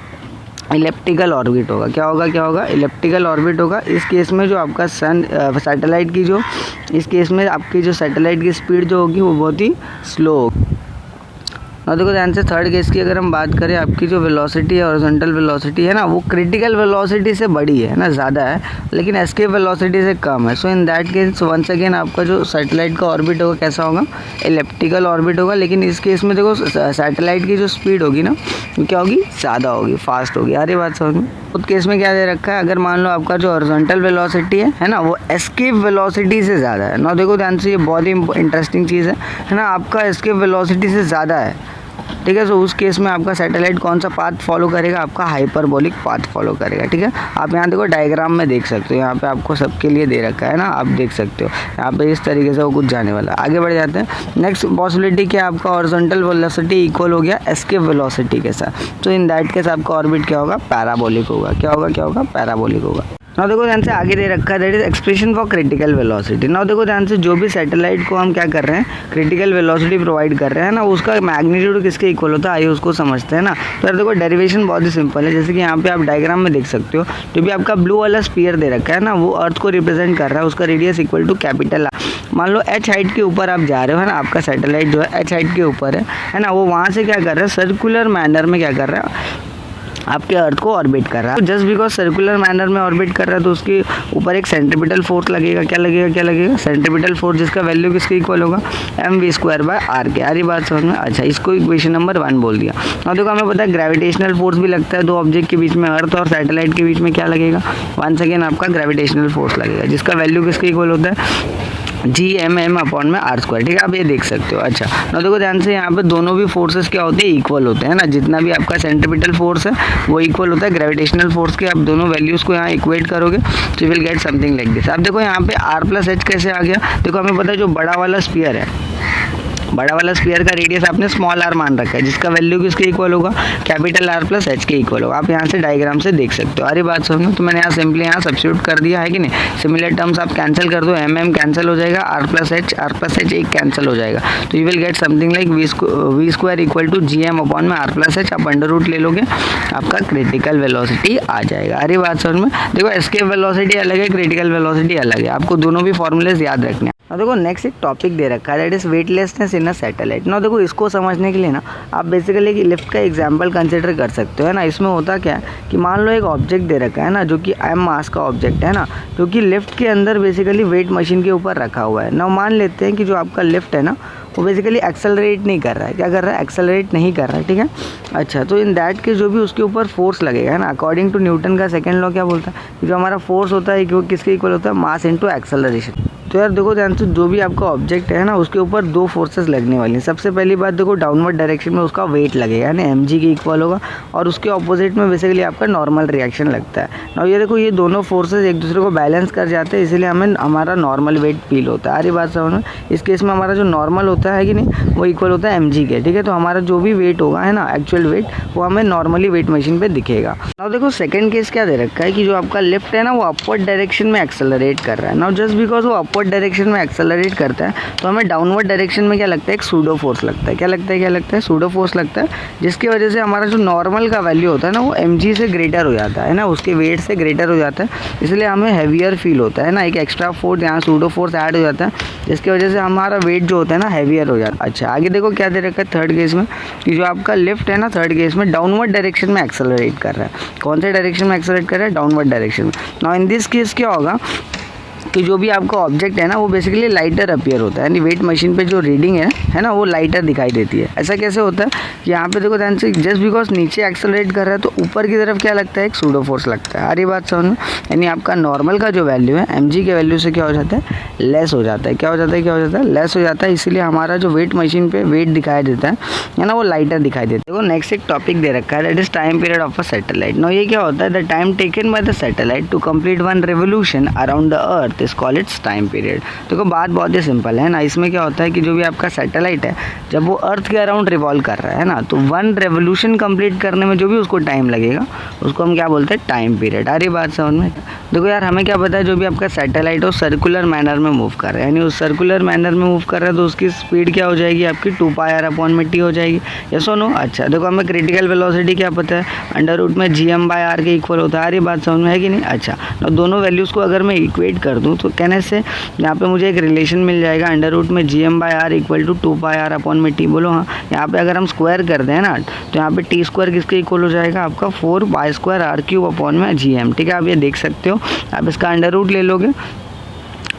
इलेप्टिकल ऑर्बिट होगा। क्या होगा, इलेप्टिकल ऑर्बिट होगा। इस केस में जो आपका सन सैटेलाइट की जो इस केस में आपकी जो सैटेलाइट की स्पीड जो होगी वो बहुत ही स्लो होगी। और देखो ध्यान से, थर्ड केस की अगर हम बात करें, आपकी जो वेलोसिटी है, हॉरिजॉन्टल वेलोसिटी है ना, वो क्रिटिकल वेलोसिटी से बड़ी है ना, ज़्यादा है, लेकिन एस्केप वेलोसिटी से कम है। So in that case once again आपका जो सैटेलाइट का ऑर्बिट होगा कैसा होगा, इलेप्टिकल ऑर्बिट होगा। लेकिन इस केस में देखो सैटेलाइट की जो स्पीड होगी ना वो क्या होगी, ज़्यादा होगी, फास्ट होगी। आ रही बात समझ में। उस केस में क्या दे रखा है, अगर मान लो आपका जो हॉरिजॉन्टल वेलोसिटी है ना वो एस्केप वेलोसिटी से ज़्यादा है ना, देखो ध्यान से, ये बहुत ही इंटरेस्टिंग चीज़ है ना, आपका एस्केप वेलोसिटी से ज़्यादा है, ठीक है। तो उस केस में आपका सैटेलाइट कौन सा पाथ फॉलो करेगा, आपका हाइपरबोलिक पाथ फॉलो करेगा, ठीक है। आप यहाँ देखो डायग्राम में देख सकते हो, यहाँ पे आपको सबके लिए दे रखा है ना, आप देख सकते हो यहाँ पे इस तरीके से वो कुछ जाने वाला है। आगे बढ़ जाते हैं। नेक्स्ट पॉसिबिलिटी क्या, आपका हॉरिजॉन्टल वेलोसिटी इक्वल हो गया एस्केप वेलोसिटी के साथ। तो इन दैट केस आपका ऑर्बिट क्या होगा, पैराबोलिक होगा। क्या होगा, पैराबोलिक होगा। ना देखो ध्यान से, आगे दे रखा है that is expression for critical velocity. ना देखो ध्यान से, जो भी सैटेलाइट को हम क्या कर रहे हैं, क्रिटिकल वेलोसिटी प्रोवाइड कर रहे हैं ना, उसका मैग्नीट्यूड किसके इक्वल होता है, आइए उसको समझते हैं ना। तो यार देखो डेरिवेशन बहुत ही सिंपल है, जैसे कि यहाँ पे आप डायग्राम में देख सकते हो, जो भी आपका ब्लू वाला स्फीयर दे रखा है ना वो अर्थ को रिप्रेजेंट कर रहा है, उसका radius equal to capital R. मान लो h हाइट के ऊपर आप जा रहे हो है ना, आपका सैटेलाइट जो है h हाइट के ऊपर है ना, वो वहाँ से क्या कर रहा है, सर्कुलर मैनर में क्या कर रहा है, आपके अर्थ को ऑर्बिट कर रहा है। जस्ट बिकॉज सर्कुलर मैनर में ऑर्बिट कर रहा है तो उसके ऊपर एक सेंट्रीपिटल फोर्स लगेगा। क्या लगेगा, सेंट्रीपिटल फोर्स, जिसका वैल्यू किसके इक्वल होगा, mv²/r के। यार बात समझ में। अच्छा, इसको इक्वेशन नंबर 1 बोल दिया। और देखो हमें पता है ग्रेविटेशनल फोर्स भी लगता है दो ऑब्जेक्ट के बीच में, अर्थ और सैटेलाइट के बीच में क्या लगेगा, वंस अगेन आपका ग्रेविटेशनल फोर्स लगेगा, जिसका वैल्यू किसके इक्वल होता है, Gmm/r², ठीक है। आप ये देख सकते हो। अच्छा, ना देखो ध्यान से, यहाँ पे दोनों भी फोर्सेस क्या होते हैं, इक्वल होते हैं ना, जितना भी आपका सेंट्रीपिटल फोर्स है वो इक्वल होता है ग्रेविटेशनल फोर्स के। आप दोनों वैल्यूज़ को यहाँ इक्वेट करोगे तो you will get something like this. आप देखो यहाँ पे r+h कैसे आ गया, देखो हमें पता है जो बड़ा वाला स्फीयर है, बड़ा वाला स्फीयर का रेडियस आपने स्मॉल r मान रखा है, जिसका वैल्यू किसके इक्वल होगा, कैपिटल R+h के इक्वल होगा। आप यहाँ से डायग्राम से देख सकते हो। अरे बात समझो, तो मैंने यहाँ सिंपली यहाँ सब्स्टिट्यूट कर दिया है कि नहीं, सिमिलर टर्म्स आप कैंसिल कर दो, mm कैंसिल हो जाएगा, r+h एक कैंसिल हो जाएगा, तो you will get something like v² equal to Gm/r+h। आप अंडर रूट ले लोगे, आपका क्रिटिकल वेलोसिटी आ जाएगा। अरे बात समझ में। देखो एस्केप वेलोसिटी अलग है, क्रिटिकल वेलोसिटी अलग है, आपको दोनों भी फॉर्मूलेज याद रखने हैं। और देखो नेक्स्ट एक टॉपिक दे रखा है that is weightlessness in a satellite. ना देखो इसको समझने के लिए ना आप बेसिकली एक लिफ्ट का एग्जांपल कंसिडर कर सकते हो, है ना। इसमें होता क्या है कि मान लो एक ऑब्जेक्ट दे रखा है ना, जो कि m मास का ऑब्जेक्ट है ना, जो कि लिफ्ट के अंदर बेसिकली वेट मशीन के ऊपर रखा हुआ है ना। मान लेते हैं कि जो आपका लिफ्ट है ना वो बेसिकली एक्सेलरेट नहीं कर रहा है। क्या कर रहा है, एक्सेलरेट नहीं कर रहा है, ठीक है। अच्छा, तो इन दैट के जो भी उसके ऊपर फोर्स लगेगा है ना, अकॉर्डिंग टू न्यूटन का सेकंड लॉ क्या बोलता है कि जो हमारा फोर्स होता है वो किसके इक्वल होता है, मास इनटू एक्सेलरेशन। तो यार देखो ध्यान से, जो भी आपका ऑब्जेक्ट है ना उसके ऊपर दो फोर्सेस लगने वाली हैं। सबसे पहली बात देखो, डाउनवर्ड डायरेक्शन में उसका वेट लगेगा यानी mg के इक्वल होगा, और उसके ऑपोजिट में बेसिकली आपका नॉर्मल रिएक्शन लगता है। और ये देखो ये दोनों फोर्सेस एक दूसरे को बैलेंस कर जाते हैं, इसीलिए हमें हमारा नॉर्मल वेट फील होता है। सारी बात समझ में। इस केस में हमारा जो नॉर्मल होता है कि नहीं वो इक्वल होता है mg के, ठीक है। तो हमारा जो भी वेट होगा है ना, एक्चुअल वेट, वो हमें नॉर्मली वेट मशीन पे दिखेगा। अब देखो सेकंड केस क्या दे रखा है कि जो आपका लिफ्ट है ना वो अपवर्ड डायरेक्शन में एक्सेलरेट कर रहा है ना। जस्ट बिकॉज वो अपवर्ड डायरेक्शन में एक्सेलरेट करता है तो हमें डाउनवर्ड डायरेक्शन में क्या लगता है, एक सूडो फोर्स लगता है। क्या लगता है, सूडो फोर्स लगता है, जिसकी वजह से हमारा जो नॉर्मल का वैल्यू होता है ना वो mg से ग्रेटर हो जाता है ना, उसके वेट से ग्रेटर हो जाता है, इसलिए हमें हैवियर फील होता है ना। एक एक्स्ट्रा फोर्स यहाँ सूडो फोर्स ऐड हो जाता है, जिसकी वजह से हमारा वेट जो होता है ना हैवियर हो जाता है। अच्छा, आगे देखो क्या दे रखा है थर्ड केस में कि जो आपका लिफ्ट है ना थर्ड केस में डाउनवर्ड डायरेक्शन में एक्सेलरेट कर रहा है। कौन से डायरेक्शन में एक्सेलरेट कर रहा है, डाउनवर्ड डायरेक्शन में। नाउ इन दिस केस क्या होगा कि जो भी आपका ऑब्जेक्ट है ना वो बेसिकली लाइटर अपीयर होता है, यानी वेट मशीन पे जो रीडिंग है ना वो लाइटर दिखाई देती है। ऐसा कैसे होता है कि यहाँ पे देखो ध्यान से, जस्ट बिकॉज नीचे एक्सेलरेट कर रहा है तो ऊपर की तरफ क्या लगता है, एक सूडो फोर्स लगता है। आ रही बात समझ में? यानी आपका नॉर्मल का जो वैल्यू है mg के वैल्यू से क्या हो जाता है, लेस हो जाता है। क्या हो जाता है, लेस हो जाता है। इसीलिए हमारा जो वेट मशीन पे वेट दिखाई देता है ना वो लाइटर दिखाई देता है। देखो नेक्स्ट एक टॉपिक दे रखा है, that is time period of a satellite. नो ये क्या होता है, the time taken by the satellite to complete one revolution around the earth is called its time period. देखो बात बहुत ही सिंपल है ना, इसमें क्या होता है कि जो भी आपका सैटेलाइट है जब वो अर्थ के अराउंड रिवॉल्व कर रहा है ना, तो वन रेवोल्यूशन कंप्लीट करने में जो भी उसको टाइम लगेगा उसको हम क्या बोलते हैं, टाइम पीरियड। आ रही बात समझ में? देखो यार हमें क्या पता है, जो भी आपका सैटेलाइट हो सर्कुलर मैनर में मूव कर रहा है, यानी उस सर्कुलर मैनर में मूव कर रहा है तो उसकी स्पीड क्या हो जाएगी, आपकी 2πr/t हो जाएगी। ये सुनो, अच्छा देखो हमें क्रिटिकल वेलोसिटी क्या पता है, √gm/r के इक्वल होता है। आ रही बात समझ में है कि नहीं? अच्छा, तो दोनों वैल्यूज़ को अगर मैं इक्वेट कर दूँ तो कहने से यहाँ पे मुझे एक रिलेशन मिल जाएगा, √gm/r = 2πr/t। बोलो हाँ। यहाँ पे अगर हम स्क्वायर कर दें ना तो यहाँ पे t² किसके इक्वल हो जाएगा, आपका 4π²r³ ठीक है। आप ये देख सकते हो, आप इसका अंडर रूट ले लोगे,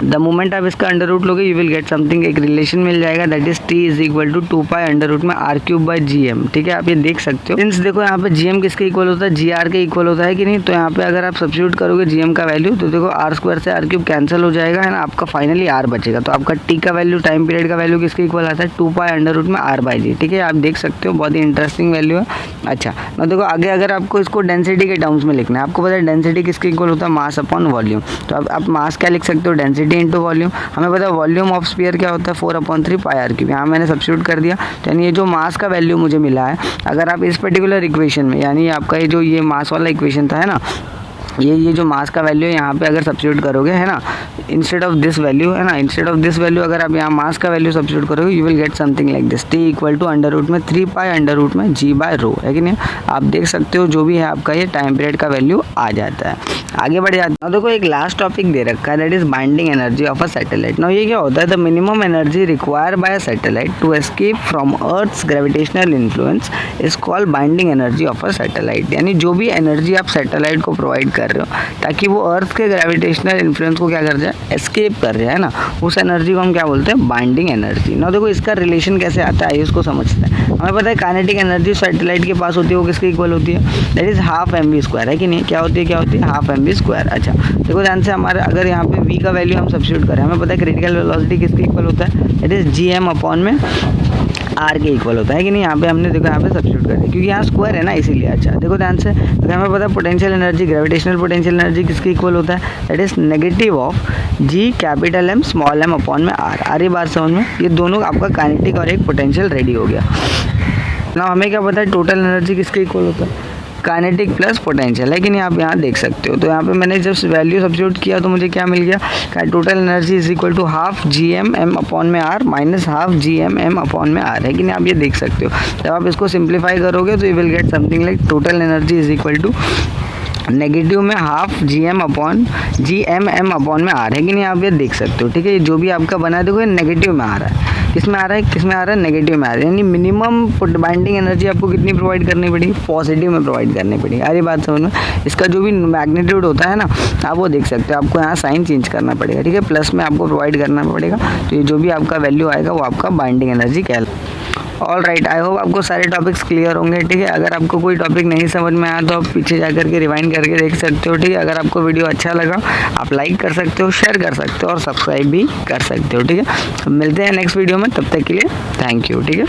द मोमेंट आप इसका अंडर रूट लोगे यू विल गेट समथिंग, एक रिलेशन मिल जाएगा, दैट इज t = 2π√r³ ठीक है। आप ये देख सकते हो। सिंस देखो यहाँ पे gm किसके इक्वल होता है, gr के इक्वल होता है कि नहीं, तो यहाँ पे अगर आप सब्स्टिट्यूट करोगे gm का वैल्यू तो देखो r² से r³ कैंसिल हो जाएगा है ना, आपका फाइनली r बचेगा। तो आपका t का वैल्यू, टाइम पीरियड का वैल्यू किसके इक्वल आता है, 2π√r/g ठीक है। आप देख सकते हो, बहुत ही इंटरेस्टिंग वैल्यू है। अच्छा ना देखो आगे अगर आपको इसको डेंसिटी के टर्म्स में लिखना है, आपको पता है डेंसिटी किसके इक्वल होता है, मास अपॉन वॉल्यूम। तो अब आप मास क्या लिख सकते हो, डेंसिटी इंटू वॉल्यूम। हमें पता है वॉल्यूम ऑफ स्फीयर क्या होता है, 4/3πr³। यहाँ मैंने सब्स्टिट्यूट कर दिया, तो यानी ये जो मास का वैल्यू मुझे मिला है, अगर आप इस पर्टिकुलर इक्वेशन में, यानी आपका ये जो ये मास वाला इक्वेशन था है ना, ये जो मास का वैल्यू है यहाँ पे अगर सब्स्टिट्यूट करोगे है ना, इंस्टेड ऑफ दिस वैल्यू है ना, इंस्टेड ऑफ दिस वैल्यू अगर आप यहाँ मास का वैल्यू सब्स्टिट्यूट करोगे you will get something like this, t = √3π√g/ρ है कि नहीं। आप देख सकते हो जो भी है आपका ये टाइम पीरियड का वैल्यू आ जाता है। आगे बढ़ जाते हैं। देखो एक लास्ट टॉपिक दे रखा है, that is binding energy of a satellite. ना ये क्या होता है, the minimum energy required by a satellite to escape from earth's gravitational influence is called binding energy of a satellite. यानी जो भी एनर्जी आप सैटेलाइट को प्रोवाइड कर रहे हो ताकि वो अर्थ के ग्रेविटेशनल इन्फ्लुएंस को क्या कर जाए, एस्केप कर जाए ना, उस एनर्जी को हम क्या बोलते हैं, बाइंडिंग एनर्जी। ना देखो इसका रिलेशन कैसे आता है इसको समझते हैं। हमें पता है काइनेटिक एनर्जी सैटेलाइट के पास होती है वो किसके इक्वल होती है, दैट इज ½ mv² है कि नहीं। क्या होती है, ½ mv²। अच्छा देखो ध्यान से, हमारे अगर यहाँ पे v का वैल्यू हम सब्स्टिट्यूट करें, हमें पता है क्रिटिकल वेलोसिटी किसके इक्वल होता है, दैट इज gm/r के इक्वल होता है कि नहीं। यहाँ पे हमने देखो यहाँ पे सब्स्टिट्यूट कर दिया क्योंकि यहाँ स्क्वायर है ना इसीलिए। अच्छा देखो ध्यान से, तो हमें पता है potential energy, gravitational potential energy किसके इक्वल होता है, दैट इज -(g)M/r। आ रही बात समझ में? ये दोनों आपका काइनेटिक और एक पोटेंशियल रेडी हो गया ना। हमें क्या पता है टोटल एनर्जी किसके इक्वल होता है, काइनेटिक प्लस पोटेंशियल है कि नहीं। आप यहाँ देख सकते हो, तो यहाँ पे मैंने जब वैल्यू सब्स्टिट्यूट किया तो मुझे क्या मिल गया, total energy is equal to ½ gm/r minus ½ gm/r है कि नहीं। आप ये देख सकते हो, जब आप इसको सिंप्लीफाई करोगे तो you will get something like total energy is equal to negative में ½ gm/r है कि नहीं। आप ये देख सकते हो ठीक है। ये जो भी आपका बना है देखो ये नेगेटिव में आ रहा है, किस में आ रहा है, नेगेटिव में आ रहा है। यानी मिनिमम बाइंडिंग एनर्जी आपको कितनी प्रोवाइड करनी पड़ेगी, पॉजिटिव में प्रोवाइड करनी पड़ेगी। अरे बात समझ में? इसका जो भी मैग्नीट्यूड होता है ना आप वो देख सकते हो, आपको यहाँ साइन चेंज करना पड़ेगा ठीक है, प्लस में आपको प्रोवाइड करना पड़ेगा। तो ये जो भी आपका वैल्यू आएगा वो आपका बाइंडिंग एनर्जी कहलाएगा। ऑल राइट, आई होप आपको सारे टॉपिक्स क्लियर होंगे ठीक है। अगर आपको कोई टॉपिक नहीं समझ में आया तो आप पीछे जाकर के रिवाइंड करके देख सकते हो ठीक है। अगर आपको वीडियो अच्छा लगा आप लाइक कर सकते हो, शेयर कर सकते हो और सब्सक्राइब भी कर सकते हो ठीक है। मिलते हैं नेक्स्ट वीडियो में, तब तक के लिए थैंक यू ठीक है।